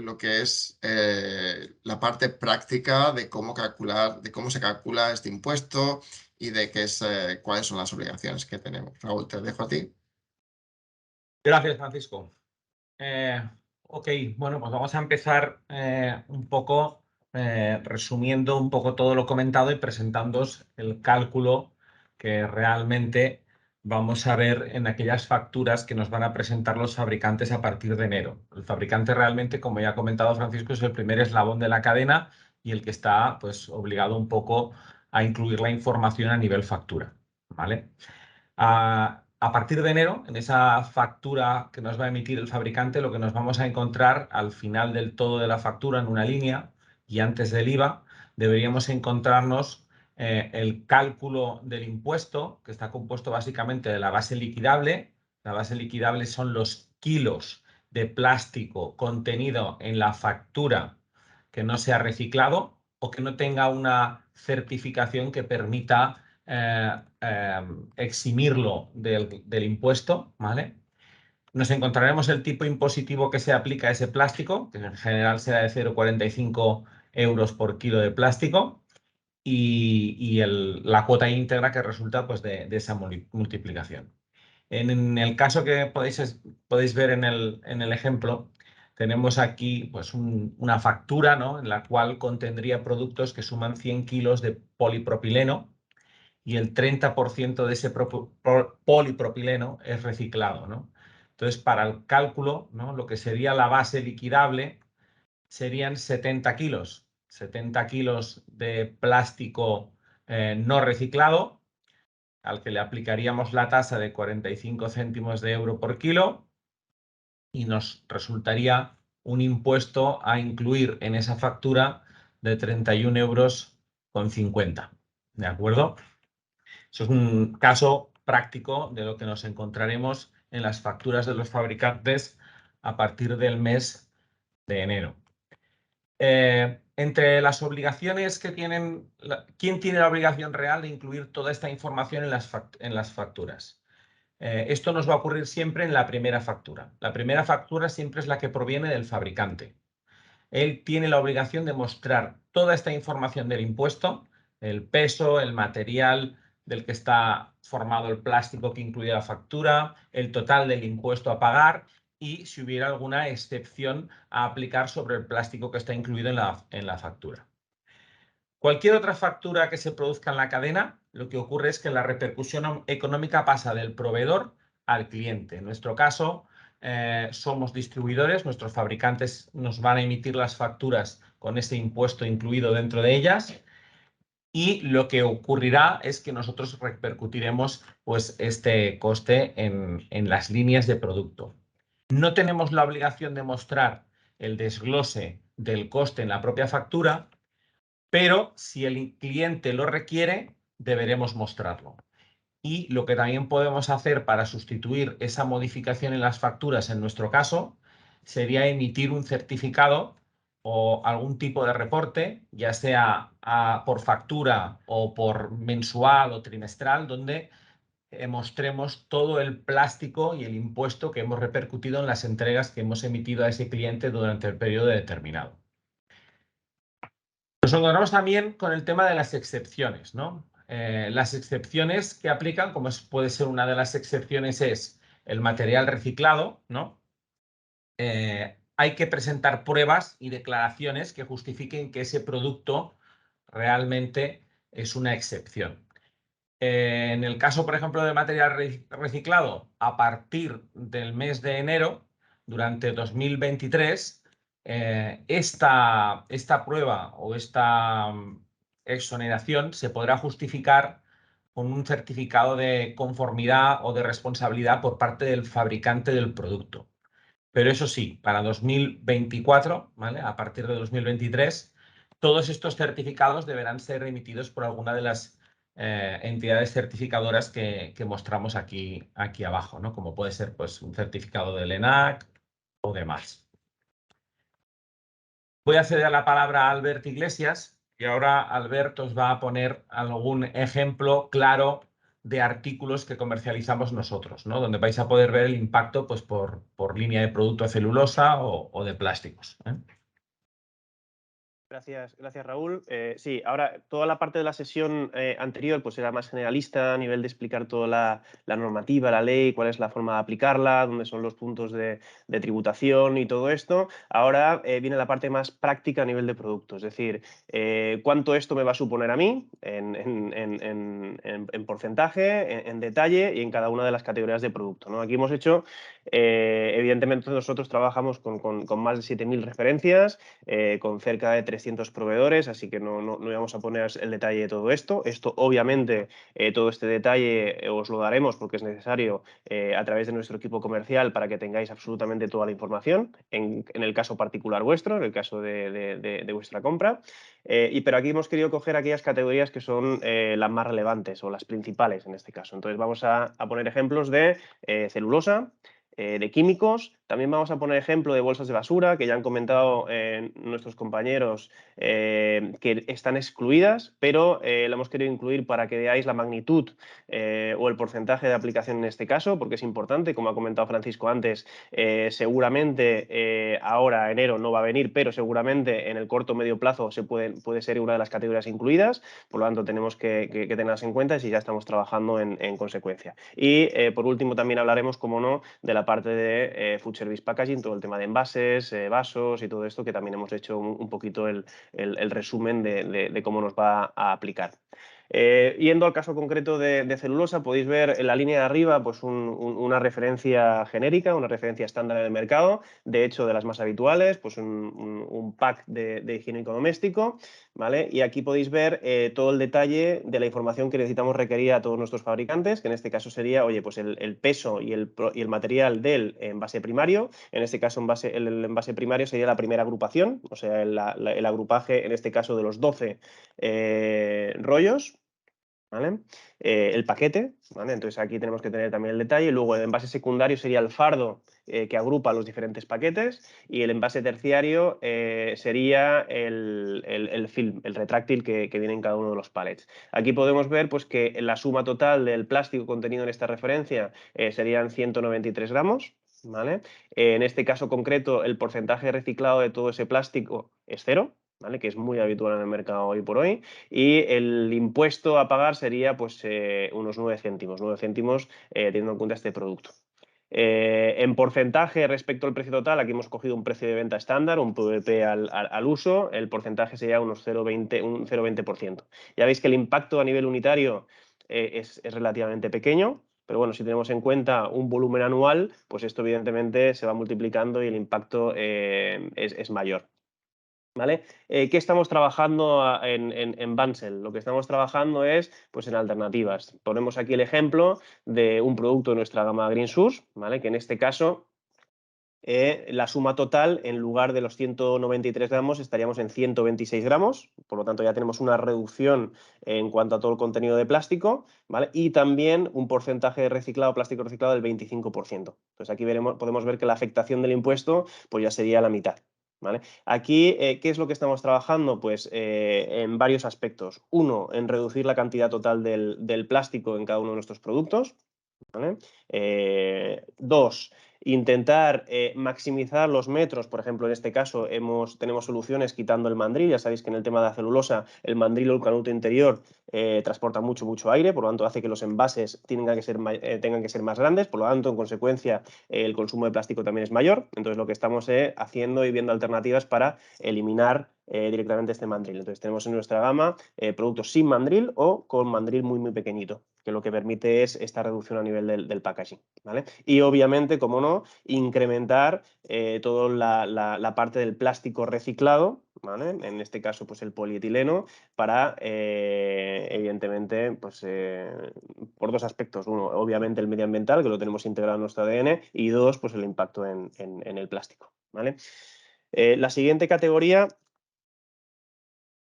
[SPEAKER 2] lo que es la parte práctica de cómo calcular, de cómo se calcula este impuesto y de qué es, cuáles son las obligaciones que tenemos. Raúl, te dejo a ti.
[SPEAKER 3] Gracias, Francisco. Ok, bueno, pues vamos a empezar un poco resumiendo un poco todo lo comentado y presentándoos el cálculo que realmente vamos a ver en aquellas facturas que nos van a presentar los fabricantes a partir de enero. El fabricante realmente, como ya ha comentado Francisco, es el primer eslabón de la cadena y el que está pues, obligado un poco a incluir la información a nivel factura, ¿vale? A partir de enero, en esa factura que nos va a emitir el fabricante, lo que nos vamos a encontrar al final del todo de la factura en una línea y antes del IVA, deberíamos encontrarnos el cálculo del impuesto, que está compuesto básicamente de la base liquidable. La base liquidable son los kilos de plástico contenido en la factura que no sea reciclado o que no tenga una certificación que permita eximirlo del impuesto, ¿vale? Nos encontraremos el tipo impositivo que se aplica a ese plástico, que en general será de 0,45 euros por kilo de plástico, y la cuota íntegra que resulta pues, de esa multiplicación. En el caso que podéis ver en el ejemplo, tenemos aquí pues, una factura, ¿no? En la cual contendría productos que suman 100 kilos de polipropileno, y el 30% de ese polipropileno es reciclado, ¿no? Entonces, para el cálculo, ¿no? Lo que sería la base liquidable serían 70 kilos. 70 kilos de plástico no reciclado, al que le aplicaríamos la tasa de 45 céntimos de euro por kilo y nos resultaría un impuesto a incluir en esa factura de 31,50 euros. ¿De acuerdo? Eso es un caso práctico de lo que nos encontraremos en las facturas de los fabricantes a partir del mes de enero. Entre las obligaciones que tienen, ¿quién tiene la obligación real de incluir toda esta información en las facturas? Esto nos va a ocurrir siempre en la primera factura. La primera factura siempre es la que proviene del fabricante. Él tiene la obligación de mostrar toda esta información del impuesto, el peso, el material del que está formado el plástico que incluye la factura, el total del impuesto a pagar y si hubiera alguna excepción a aplicar sobre el plástico que está incluido en la factura. Cualquier otra factura que se produzca en la cadena, lo que ocurre es que la repercusión económica pasa del proveedor al cliente. En nuestro caso, somos distribuidores, nuestros fabricantes nos van a emitir las facturas con ese impuesto incluido dentro de ellas y lo que ocurrirá es que nosotros repercutiremos pues, este coste en las líneas de producto. No tenemos la obligación de mostrar el desglose del coste en la propia factura, pero si el cliente lo requiere, deberemos mostrarlo. Y lo que también podemos hacer para sustituir esa modificación en las facturas, en nuestro caso, sería emitir un certificado o algún tipo de reporte, ya sea por factura o por mensual o trimestral, donde mostremos todo el plástico y el impuesto que hemos repercutido en las entregas que hemos emitido a ese cliente durante el periodo determinado. Nos encontramos también con el tema de las excepciones, ¿no? Las excepciones que aplican, como puede ser una de las excepciones, es el material reciclado, ¿no? Hay que presentar pruebas y declaraciones que justifiquen que ese producto realmente es una excepción. En el caso, por ejemplo, de material reciclado, a partir del mes de enero, durante 2023, esta prueba o esta exoneración se podrá justificar con un certificado de conformidad o de responsabilidad por parte del fabricante del producto. Pero eso sí, para 2024, ¿vale? A partir de 2023, todos estos certificados deberán ser emitidos por alguna de las entidades certificadoras que mostramos aquí abajo, ¿no? Como puede ser pues, un certificado del ENAC o demás. Voy a ceder la palabra a Albert Iglesias y ahora Albert os va a poner algún ejemplo claro de artículos que comercializamos nosotros, ¿no? Donde vais a poder ver el impacto pues, por línea de producto de celulosa o de plásticos, ¿eh?
[SPEAKER 1] Gracias, Raúl. Sí, ahora toda la parte de la sesión anterior pues era más generalista a nivel de explicar toda la normativa, la ley, cuál es la forma de aplicarla, dónde son los puntos de tributación y todo esto. Ahora viene la parte más práctica a nivel de producto, es decir, cuánto esto me va a suponer a mí en porcentaje, en detalle y en cada una de las categorías de producto, ¿no? Aquí hemos hecho, evidentemente nosotros trabajamos con más de 7.000 referencias, con cerca de 300 proveedores, así que no íbamos a poner el detalle de todo esto. Esto, obviamente, todo este detalle os lo daremos porque es necesario a través de nuestro equipo comercial para que tengáis absolutamente toda la información, en el caso particular vuestro, en el caso de vuestra compra. Pero aquí hemos querido coger aquellas categorías que son las más relevantes o las principales en este caso. Entonces vamos a poner ejemplos de celulosa, de químicos. También vamos a poner ejemplo de bolsas de basura, que ya han comentado nuestros compañeros que están excluidas, pero lo hemos querido incluir para que veáis la magnitud o el porcentaje de aplicación en este caso, porque es importante, como ha comentado Francisco antes, seguramente ahora enero no va a venir, pero seguramente en el corto o medio plazo puede ser una de las categorías incluidas, por lo tanto tenemos que tenerlas en cuenta y ya estamos trabajando en consecuencia. Y por último también hablaremos, como no, de la parte de Food Service Packaging, todo el tema de envases, vasos y todo esto, que también hemos hecho un poquito el resumen de cómo nos va a aplicar. Yendo al caso concreto de celulosa, podéis ver en la línea de arriba pues una referencia genérica, una referencia estándar del mercado, de hecho de las más habituales, pues un pack de higiénico doméstico, ¿vale? Y aquí podéis ver todo el detalle de la información que necesitamos requerir a todos nuestros fabricantes, que en este caso sería, oye, pues el peso y el material del envase primario. En este caso el envase primario sería la primera agrupación, o sea, el agrupaje en este caso de los 12 rollos, ¿vale? El paquete, ¿vale? Entonces aquí tenemos que tener también el detalle. Luego el envase secundario sería el fardo que agrupa los diferentes paquetes, y el envase terciario sería el film, el retráctil que viene en cada uno de los pallets. Aquí podemos ver pues, que la suma total del plástico contenido en esta referencia serían 193 gramos. ¿Vale? En este caso concreto, el porcentaje reciclado de todo ese plástico es 0, ¿vale? Que es muy habitual en el mercado hoy por hoy, y el impuesto a pagar sería pues, unos 9 céntimos teniendo en cuenta este producto. En porcentaje respecto al precio total, aquí hemos cogido un precio de venta estándar, un PVP al uso, el porcentaje sería un 0,20%. Ya veis que el impacto a nivel unitario es relativamente pequeño, pero bueno, si tenemos en cuenta un volumen anual, pues esto evidentemente se va multiplicando y el impacto es mayor. ¿Vale? ¿Qué estamos trabajando en Bunzl? Lo que estamos trabajando es pues, en alternativas. Ponemos aquí el ejemplo de un producto de nuestra gama Green Source, ¿vale? Que en este caso la suma total, en lugar de los 193 gramos, estaríamos en 126 gramos. Por lo tanto, ya tenemos una reducción en cuanto a todo el contenido de plástico, ¿vale? Y también un porcentaje de reciclado, plástico reciclado del 25%. Entonces, aquí podemos ver que la afectación del impuesto pues ya sería la mitad, ¿vale? Aquí, ¿qué es lo que estamos trabajando? Pues en varios aspectos. Uno, en reducir la cantidad total del plástico en cada uno de nuestros productos, ¿vale? Dos, intentar maximizar los metros. Por ejemplo, en este caso tenemos soluciones quitando el mandril. Ya sabéis que en el tema de la celulosa el mandril o el canuto interior transporta mucho aire, por lo tanto hace que los envases tengan que ser más grandes, por lo tanto, en consecuencia, el consumo de plástico también es mayor. Entonces, lo que estamos haciendo y viendo alternativas para eliminar directamente este mandril. Entonces, tenemos en nuestra gama productos sin mandril o con mandril muy pequeñito, que lo que permite es esta reducción a nivel del packaging, ¿vale? Y obviamente, como no, incrementar toda la parte del plástico reciclado, ¿vale? En este caso, pues el polietileno, para, evidentemente, pues por dos aspectos. Uno, obviamente, el medioambiental, que lo tenemos integrado en nuestro ADN, y dos, pues el impacto en el plástico, ¿vale? La siguiente categoría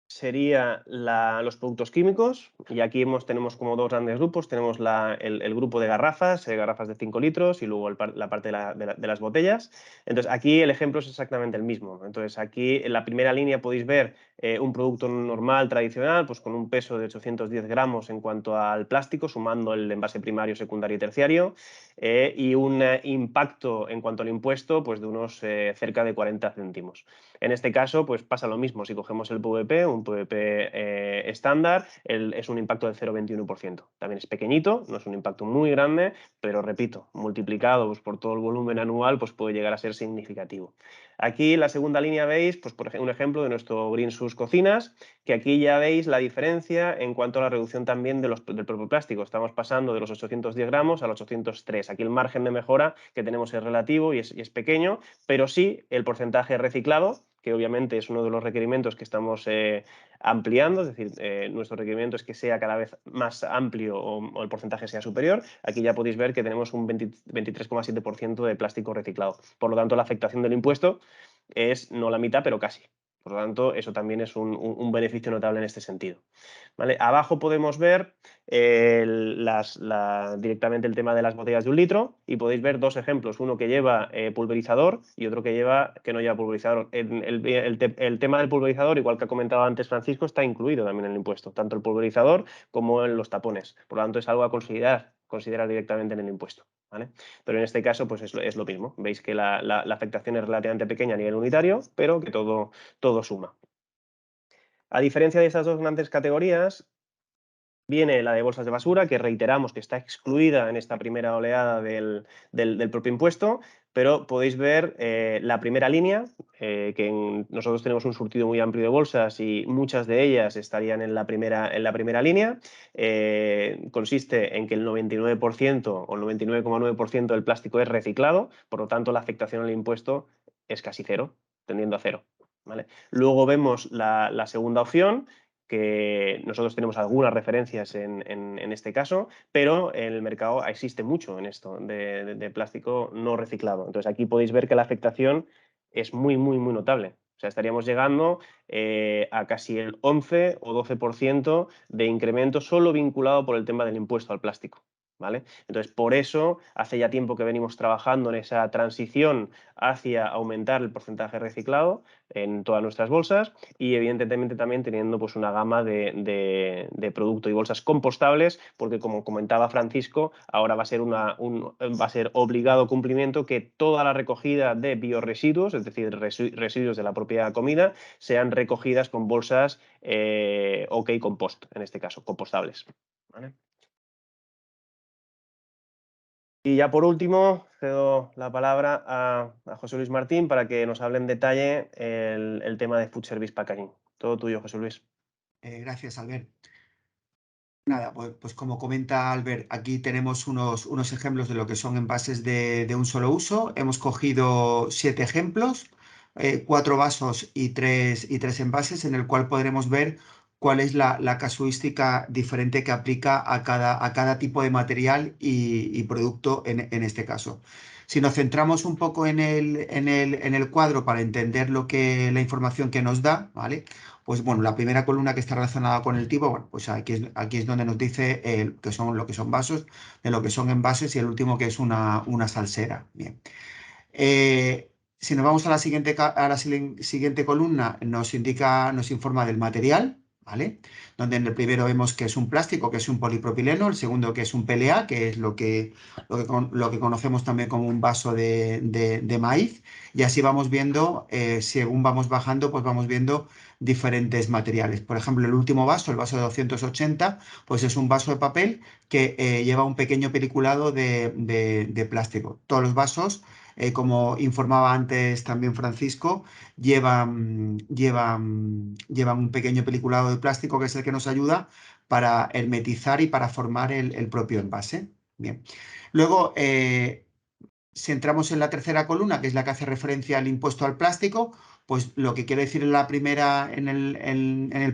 [SPEAKER 1] sería los productos químicos, y aquí tenemos como dos grandes grupos. Tenemos el grupo de garrafas de 5 litros y luego la parte de las botellas. Entonces, aquí el ejemplo es exactamente el mismo. Entonces, aquí en la primera línea podéis ver un producto normal, tradicional, pues con un peso de 810 gramos en cuanto al plástico, sumando el envase primario, secundario y terciario, y un impacto en cuanto al impuesto pues de unos cerca de 40 céntimos. En este caso, pues pasa lo mismo. Si cogemos el PVP, un PVP estándar, es un impacto del 0,21%. También es pequeñito, no es un impacto muy grande, pero repito, multiplicado pues, por todo el volumen anual, pues puede llegar a ser significativo. Aquí en la segunda línea veis, pues, por ejemplo, un ejemplo de nuestro GreenSus Cocinas, que aquí ya veis la diferencia en cuanto a la reducción también del propio plástico. Estamos pasando de los 810 gramos a los 803. Aquí el margen de mejora que tenemos es relativo y es pequeño, pero sí el porcentaje reciclado, que obviamente es uno de los requerimientos que estamos ampliando, es decir, nuestro requerimiento es que sea cada vez más amplio o el porcentaje sea superior. Aquí ya podéis ver que tenemos un 23,7% de plástico reciclado. Por lo tanto, la afectación del impuesto es no la mitad, pero casi. Por lo tanto, eso también es un beneficio notable en este sentido, ¿vale? Abajo podemos ver directamente el tema de las botellas de 1 litro y podéis ver dos ejemplos, uno que lleva pulverizador y otro que no lleva pulverizador. El tema del pulverizador, igual que ha comentado antes Francisco, está incluido también en el impuesto, tanto el pulverizador como en los tapones. Por lo tanto, es algo a considerar directamente en el impuesto, ¿vale? Pero en este caso, pues es lo mismo. Veis que la afectación es relativamente pequeña a nivel unitario, pero que todo suma. A diferencia de estas dos grandes categorías, viene la de bolsas de basura, que reiteramos que está excluida en esta primera oleada del propio impuesto, pero podéis ver la primera línea, que nosotros tenemos un surtido muy amplio de bolsas y muchas de ellas estarían en la primera línea. Consiste en que el 99% o el 99,9% del plástico es reciclado, por lo tanto la afectación al impuesto es casi cero, tendiendo a cero, ¿vale? Luego vemos la segunda opción, que nosotros tenemos algunas referencias en este caso, pero en el mercado existe mucho en esto de plástico no reciclado. Entonces aquí podéis ver que la afectación es muy notable. O sea, estaríamos llegando a casi el 11 o 12% de incremento solo vinculado por el tema del impuesto al plástico, ¿vale? Entonces, por eso, hace ya tiempo que venimos trabajando en esa transición hacia aumentar el porcentaje reciclado en todas nuestras bolsas y, evidentemente, también teniendo pues, una gama de producto y bolsas compostables, porque, como comentaba Francisco, ahora va a ser obligado cumplimiento que toda la recogida de biorresiduos, es decir, residuos de la propia comida, sean recogidas con bolsas OK Compost, en este caso, compostables, ¿vale? Y ya por último, cedo la palabra a José Luis Martín para que nos hable en detalle el tema de Food Service Packaging. Todo tuyo, José Luis.
[SPEAKER 4] Gracias, Albert. Nada, pues como comenta Albert, aquí tenemos unos ejemplos de lo que son envases de un solo uso. Hemos cogido 7 ejemplos, 4 vasos y 3 envases, en el cual podremos ver cuál es la casuística diferente que aplica a cada tipo de material y producto en este caso. Si nos centramos un poco en el cuadro para entender la información que nos da, ¿vale? Pues bueno, la primera columna que está relacionada con el tipo, bueno, pues aquí es donde nos dice lo que son vasos, de lo que son envases, y el último que es una salsera. Bien. Si nos vamos a la siguiente columna, nos informa del material, ¿vale? Donde en el primero vemos que es un plástico, que es un polipropileno, el segundo que es un PLA, que es lo que conocemos también como un vaso de maíz, y así vamos viendo, según vamos bajando, pues vamos viendo diferentes materiales. Por ejemplo, el último vaso, el vaso de 280, pues es un vaso de papel que lleva un pequeño peliculado de plástico. Todos los vasos, como informaba antes también Francisco, llevan un pequeño peliculado de plástico que es el que nos ayuda para hermetizar y para formar el propio envase. Bien. Luego, si entramos en la tercera columna, que es la que hace referencia al impuesto al plástico, pues lo que quiere decir en el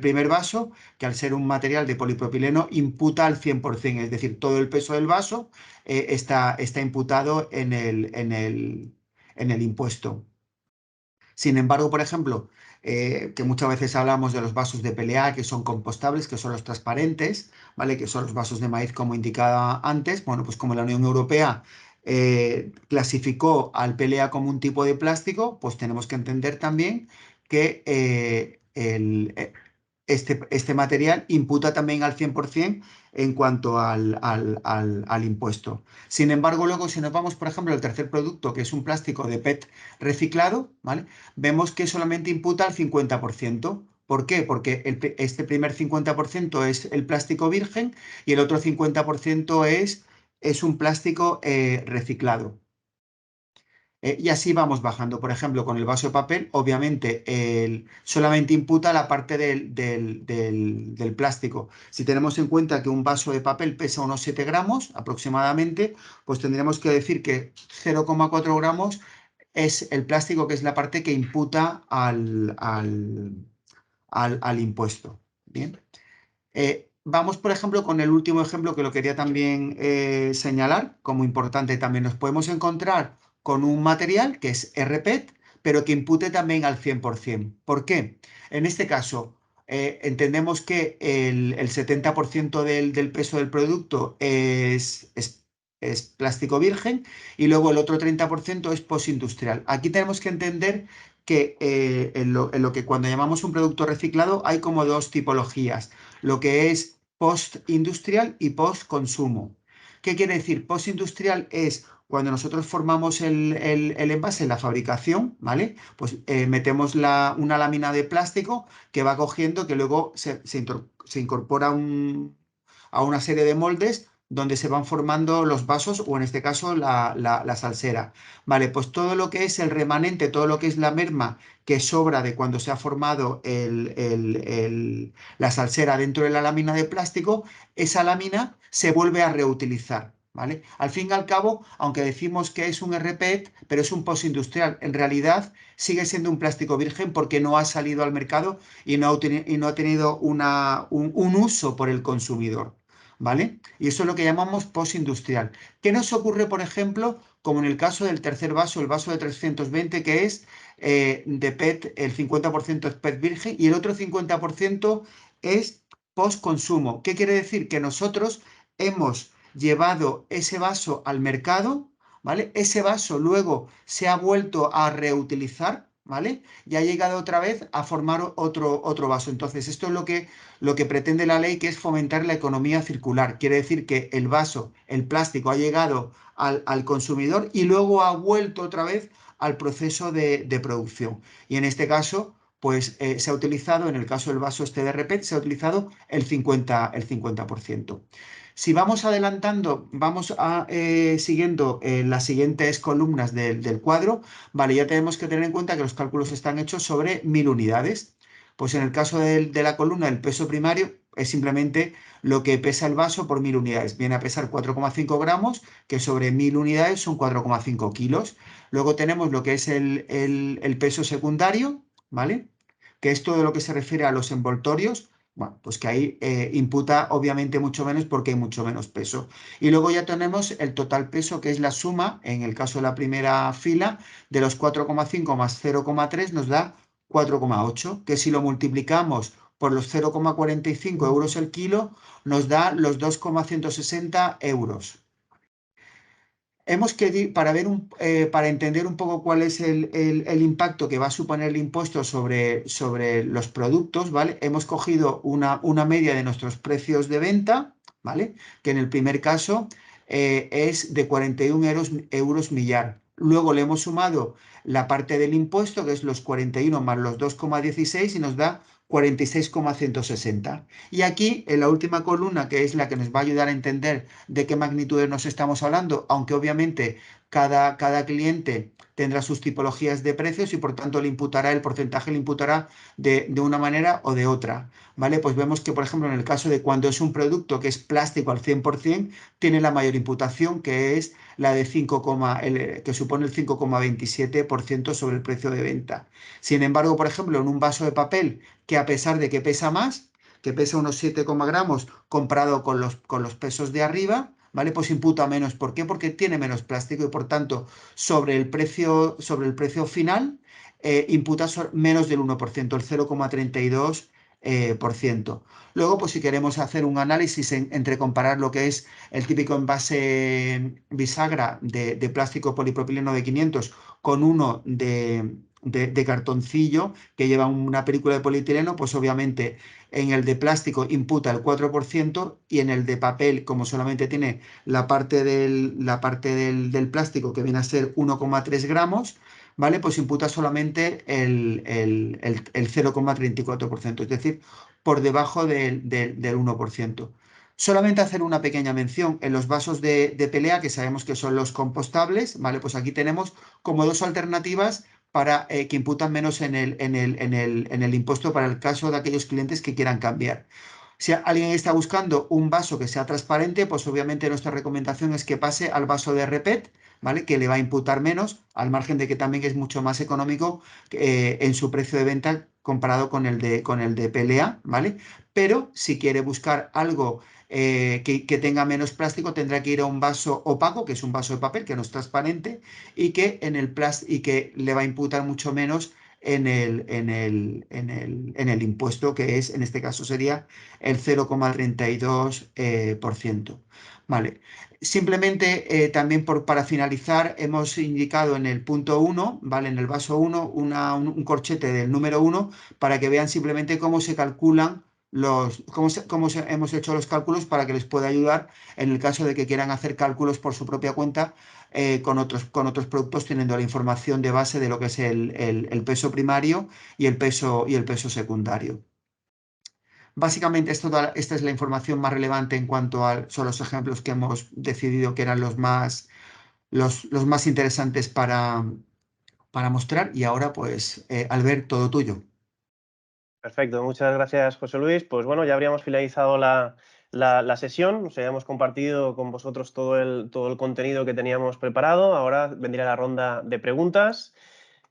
[SPEAKER 4] primer vaso, que al ser un material de polipropileno imputa al 100%, es decir, todo el peso del vaso está imputado en el impuesto. Sin embargo, por ejemplo, que muchas veces hablamos de los vasos de PLA, que son compostables, que son los transparentes, ¿vale? Que son los vasos de maíz, como indicaba antes. Bueno, pues como la Unión Europea clasificó al PLA como un tipo de plástico, pues tenemos que entender también que este material imputa también al 100% en cuanto al impuesto. Sin embargo, luego si nos vamos, por ejemplo, al tercer producto, que es un plástico de PET reciclado, ¿vale? Vemos que solamente imputa al 50%. ¿Por qué? Porque este primer 50% es el plástico virgen y el otro 50% es un plástico reciclado. Y así vamos bajando. Por ejemplo, con el vaso de papel, obviamente, solamente imputa la parte del plástico. Si tenemos en cuenta que un vaso de papel pesa unos 7 gramos aproximadamente, pues tendríamos que decir que 0,4 gramos es el plástico, que es la parte que imputa al impuesto. Bien. Vamos, por ejemplo, con el último ejemplo, que lo quería también señalar como importante también. Nos podemos encontrar con un material que es RPET, pero que impute también al 100%. ¿Por qué? En este caso, entendemos que el 70% del peso del producto es plástico virgen y luego el otro 30% es postindustrial. Aquí tenemos que entender que en lo que cuando llamamos un producto reciclado hay como dos tipologías, lo que es postindustrial y postconsumo. ¿Qué quiere decir? Postindustrial es cuando nosotros formamos el envase en la fabricación, ¿vale? Pues metemos una lámina de plástico que va cogiendo, que luego se incorpora a una serie de moldes donde se van formando los vasos o en este caso la salsera. Vale, pues todo lo que es el remanente, todo lo que es la merma que sobra de cuando se ha formado la salsera dentro de la lámina de plástico, esa lámina se vuelve a reutilizar. ¿Vale? Al fin y al cabo, aunque decimos que es un RPET, pero es un postindustrial, en realidad sigue siendo un plástico virgen porque no ha salido al mercado y no ha tenido un uso por el consumidor. ¿Vale? Y eso es lo que llamamos postindustrial. ¿Qué nos ocurre, por ejemplo, como en el caso del tercer vaso, el vaso de 320, que es de PET, el 50% es PET virgen y el otro 50% es postconsumo? ¿Qué quiere decir? Que nosotros hemos llevado ese vaso al mercado, ¿vale? Ese vaso luego se ha vuelto a reutilizar, ¿vale? Y ha llegado otra vez a formar otro vaso. Entonces, esto es lo que pretende la ley, que es fomentar la economía circular. Quiere decir que el vaso, el plástico, ha llegado al consumidor y luego ha vuelto otra vez al proceso de producción. Y en este caso, pues se ha utilizado, en el caso del vaso este de RPET, se ha utilizado el 50%. Si vamos adelantando, vamos siguiendo las siguientes columnas del cuadro, vale, ya tenemos que tener en cuenta que los cálculos están hechos sobre 1000 unidades. Pues en el caso de la columna del peso primario es simplemente lo que pesa el vaso por 1000 unidades. Viene a pesar 4,5 gramos, que sobre 1000 unidades son 4,5 kilos. Luego tenemos lo que es el peso secundario, ¿vale? Que es todo lo que se refiere a los envoltorios, Bueno, pues que ahí imputa obviamente mucho menos porque hay mucho menos peso. Y luego ya tenemos el total peso, que es la suma, en el caso de la primera fila, de los 4,5 más 0,3 nos da 4,8, que si lo multiplicamos por los 0,45 euros el kilo, nos da los 2,160 euros. Para entender un poco cuál es el impacto que va a suponer el impuesto sobre los productos, ¿vale? Hemos cogido una media de nuestros precios de venta, ¿vale? Que en el primer caso es de 41 euros millar. Luego le hemos sumado la parte del impuesto, que es los 41 más los 2,16 y nos da 46,160. Y aquí, en la última columna, que es la que nos va a ayudar a entender de qué magnitudes nos estamos hablando, aunque obviamente cada cliente tendrá sus tipologías de precios y por tanto el porcentaje le imputará de una manera o de otra, ¿vale? Pues vemos que, por ejemplo, en el caso de cuando es un producto que es plástico al 100%, tiene la mayor imputación, que es la de que supone el 5,27% sobre el precio de venta. Sin embargo, por ejemplo, en un vaso de papel que a pesar de que pesa más, que pesa unos 7 gramos comparado con los pesos de arriba, ¿vale? Pues imputa menos. ¿Por qué? Porque tiene menos plástico y por tanto sobre el precio final imputa menos del 1%, el 0,32%. Luego, pues si queremos hacer un análisis entre comparar lo que es el típico envase bisagra de plástico polipropileno de 500 con uno de cartoncillo que lleva una película de polietileno, pues obviamente en el de plástico imputa el 4% y en el de papel, como solamente tiene la parte del plástico que viene a ser 1,3 gramos, ¿vale? Pues imputa solamente el 0,34%, es decir, por debajo del 1%. Solamente hacer una pequeña mención en los vasos de pelea, que sabemos que son los compostables, ¿vale? Pues aquí tenemos como dos alternativas para que imputan menos en el impuesto para el caso de aquellos clientes que quieran cambiar. Si alguien está buscando un vaso que sea transparente, pues obviamente nuestra recomendación es que pase al vaso de RPET, ¿vale? Que le va a imputar menos, al margen de que también es mucho más económico en su precio de venta comparado con el de PLA, ¿vale? Pero si quiere buscar algo que tenga menos plástico, tendrá que ir a un vaso opaco, que es un vaso de papel, que no es transparente, y que le va a imputar mucho menos en el impuesto, que es, en este caso sería el 0,32%. Vale. Simplemente también para finalizar, hemos indicado en el punto 1, ¿vale? En el vaso 1, un corchete del número 1 para que vean simplemente cómo se calculan hemos hecho los cálculos para que les pueda ayudar en el caso de que quieran hacer cálculos por su propia cuenta con otros productos, teniendo la información de base de lo que es el peso primario y el peso secundario. Básicamente esta es la información más relevante en cuanto son los ejemplos que hemos decidido que eran los más interesantes para mostrar. Y ahora, pues, Albert, todo tuyo.
[SPEAKER 1] Perfecto, muchas gracias, José Luis. Pues bueno, ya habríamos finalizado la sesión, o sea, hemos compartido con vosotros todo el contenido que teníamos preparado. Ahora vendría la ronda de preguntas.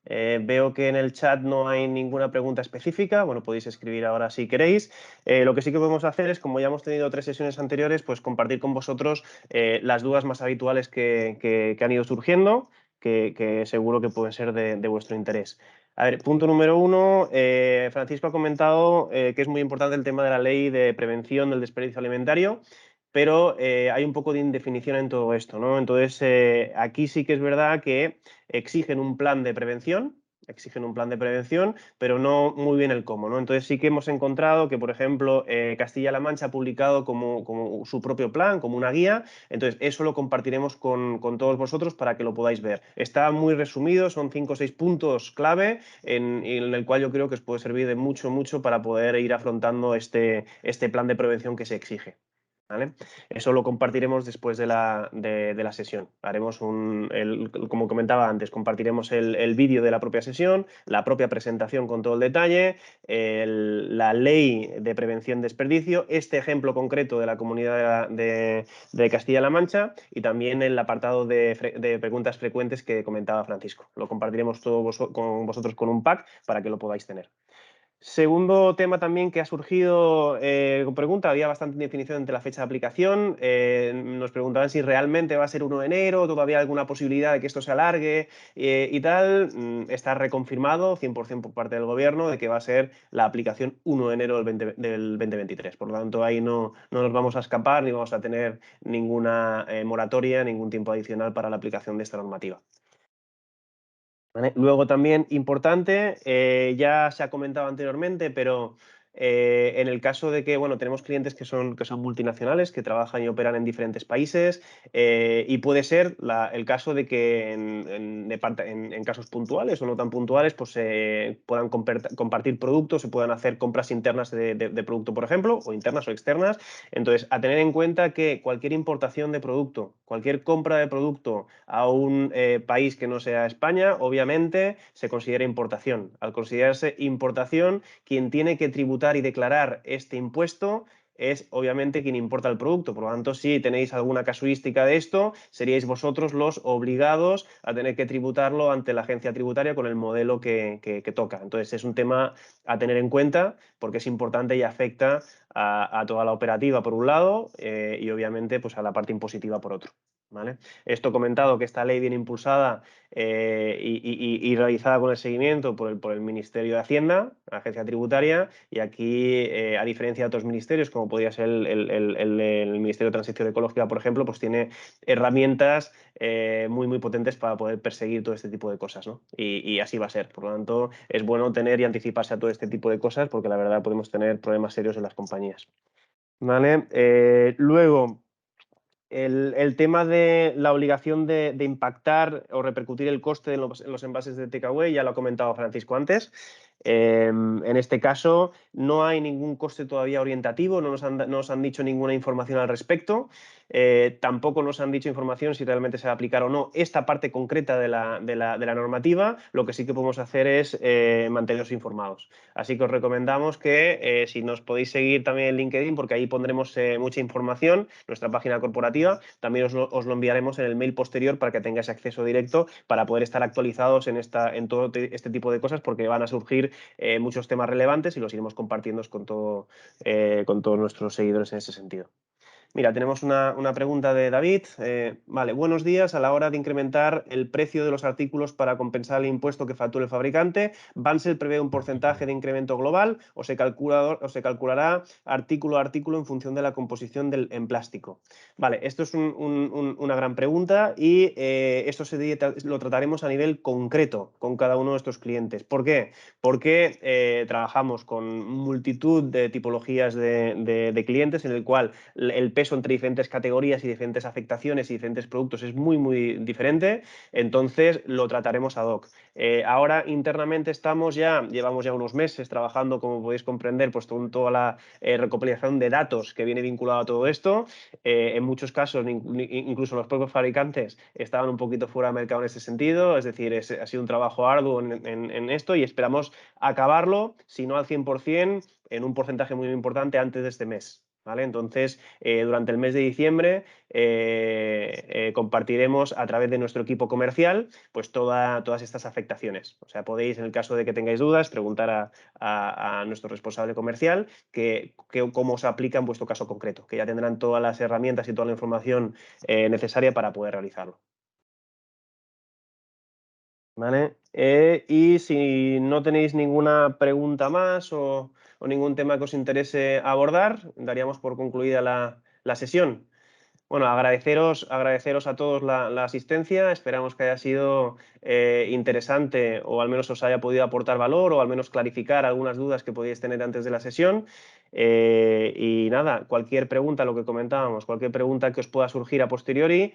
[SPEAKER 1] Veo que en el chat no hay ninguna pregunta específica. Bueno, podéis escribir ahora si queréis. Lo que sí que podemos hacer es, como ya hemos tenido 3 sesiones anteriores, pues compartir con vosotros las dudas más habituales que han ido surgiendo, que seguro que pueden ser de vuestro interés. A ver, punto número 1, Francisco ha comentado que es muy importante el tema de la ley de prevención del desperdicio alimentario, pero hay un poco de indefinición en todo esto, ¿no? Entonces, aquí sí que es verdad que exigen un plan de prevención, pero no muy bien el cómo, ¿no? Entonces sí que hemos encontrado que, por ejemplo, Castilla-La Mancha ha publicado como su propio plan, como una guía. Entonces eso lo compartiremos con todos vosotros para que lo podáis ver. Está muy resumido, son 5 o 6 puntos clave en el cual yo creo que os puede servir de mucho para poder ir afrontando este plan de prevención que se exige. ¿Vale? Eso lo compartiremos después de la sesión. Haremos como comentaba antes, compartiremos el vídeo de la propia sesión, la propia presentación con todo el detalle, la ley de prevención de desperdicio, este ejemplo concreto de la Comunidad de Castilla-La Mancha y también el apartado de preguntas frecuentes que comentaba Francisco. Lo compartiremos todo con vosotros con un pack para que lo podáis tener. Segundo tema también que ha surgido con pregunta, había bastante indefinición entre la fecha de aplicación. Nos preguntaban si realmente va a ser 1 de enero, todavía hay alguna posibilidad de que esto se alargue y tal. Está reconfirmado 100% por parte del gobierno de que va a ser la aplicación 1 de enero del 2023. Por lo tanto, ahí no nos vamos a escapar ni vamos a tener ninguna moratoria, ningún tiempo adicional para la aplicación de esta normativa. ¿Vale? Luego también importante, ya se ha comentado anteriormente, pero en el caso de que, bueno, tenemos clientes que son multinacionales, que trabajan y operan en diferentes países, y puede ser el caso de que en casos puntuales o no tan puntuales, pues puedan compartir productos, se puedan hacer compras internas de producto, por ejemplo, o internas o externas. Entonces, a tener en cuenta que cualquier importación de producto, cualquier compra de producto a un país que no sea España, obviamente se considera importación. Al considerarse importación, quien tiene que tributar y declarar este impuesto es obviamente quien importa el producto. Por lo tanto, si tenéis alguna casuística de esto, seríais vosotros los obligados a tener que tributarlo ante la agencia tributaria con el modelo que toca. Entonces, es un tema a tener en cuenta porque es importante y afecta a toda la operativa por un lado y obviamente pues, a la parte impositiva por otro. ¿Vale? Esto comentado que esta ley viene impulsada y realizada con el seguimiento por el Ministerio de Hacienda, la agencia tributaria, y aquí, a diferencia de otros ministerios, como podría ser el Ministerio de Transición Ecológica, por ejemplo, pues tiene herramientas muy potentes para poder perseguir todo este tipo de cosas, ¿no? Y así va a ser. Por lo tanto, es bueno tener y anticiparse a todo este tipo de cosas porque la verdad podemos tener problemas serios en las compañías. ¿Vale? Luego, el tema de la obligación de impactar o repercutir el coste en los envases de takeaway, ya lo ha comentado Francisco antes. En este caso no hay ningún coste todavía orientativo, no nos han dicho ninguna información al respecto. Tampoco nos han dicho información si realmente se va a aplicar o no esta parte concreta de la normativa. Lo que sí que podemos hacer es manteneros informados. Así que os recomendamos que si nos podéis seguir también en LinkedIn, porque ahí pondremos mucha información, nuestra página corporativa, también os lo enviaremos en el mail posterior para que tengáis acceso directo para poder estar actualizados en todo este tipo de cosas, porque van a surgir muchos temas relevantes y los iremos compartiendo con todos nuestros seguidores en ese sentido. Mira, tenemos una pregunta de David. Vale, buenos días. A la hora de incrementar el precio de los artículos para compensar el impuesto que factura el fabricante, ¿Bansell prevé un porcentaje de incremento global o se calculará artículo a artículo en función de la composición en plástico? Vale, esto es una gran pregunta y esto lo trataremos a nivel concreto con cada uno de estos clientes. ¿Por qué? Porque trabajamos con multitud de tipologías de clientes en el cual el peso entre diferentes categorías y diferentes afectaciones y diferentes productos es muy diferente, entonces lo trataremos ad hoc. Ahora internamente llevamos ya unos meses trabajando, como podéis comprender, pues toda la recopilación de datos que viene vinculado a todo esto. En muchos casos, incluso los propios fabricantes estaban un poquito fuera de mercado en ese sentido, es decir, ha sido un trabajo arduo en esto y esperamos acabarlo, si no al 100%, en un porcentaje muy importante antes de este mes. ¿Vale? Entonces, durante el mes de diciembre compartiremos a través de nuestro equipo comercial pues todas estas afectaciones. O sea, podéis, en el caso de que tengáis dudas, preguntar a nuestro responsable comercial cómo se aplica en vuestro caso concreto, que ya tendrán todas las herramientas y toda la información necesaria para poder realizarlo. ¿Vale? Y si no tenéis ninguna pregunta más o ningún tema que os interese abordar, daríamos por concluida la sesión. Bueno, agradeceros a todos la asistencia. Esperamos que haya sido interesante o al menos os haya podido aportar valor o al menos clarificar algunas dudas que podíais tener antes de la sesión. Y nada, cualquier pregunta, lo que comentábamos, cualquier pregunta que os pueda surgir a posteriori,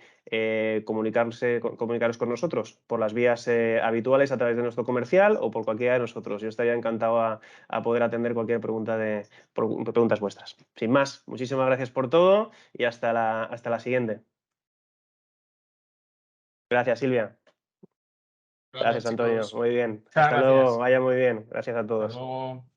[SPEAKER 1] comunicaros con nosotros por las vías habituales a través de nuestro comercial o por cualquiera de nosotros. Yo estaría encantado a poder atender cualquier preguntas vuestras. Sin más, muchísimas gracias por todo y hasta la siguiente. Gracias, Silvia. Gracias, Antonio.
[SPEAKER 2] chicos.
[SPEAKER 1] Muy bien.
[SPEAKER 3] Muchas
[SPEAKER 1] Hasta luego.
[SPEAKER 3] gracias.
[SPEAKER 1] Vaya muy bien. Gracias a
[SPEAKER 3] Hasta
[SPEAKER 1] todos.
[SPEAKER 3] luego.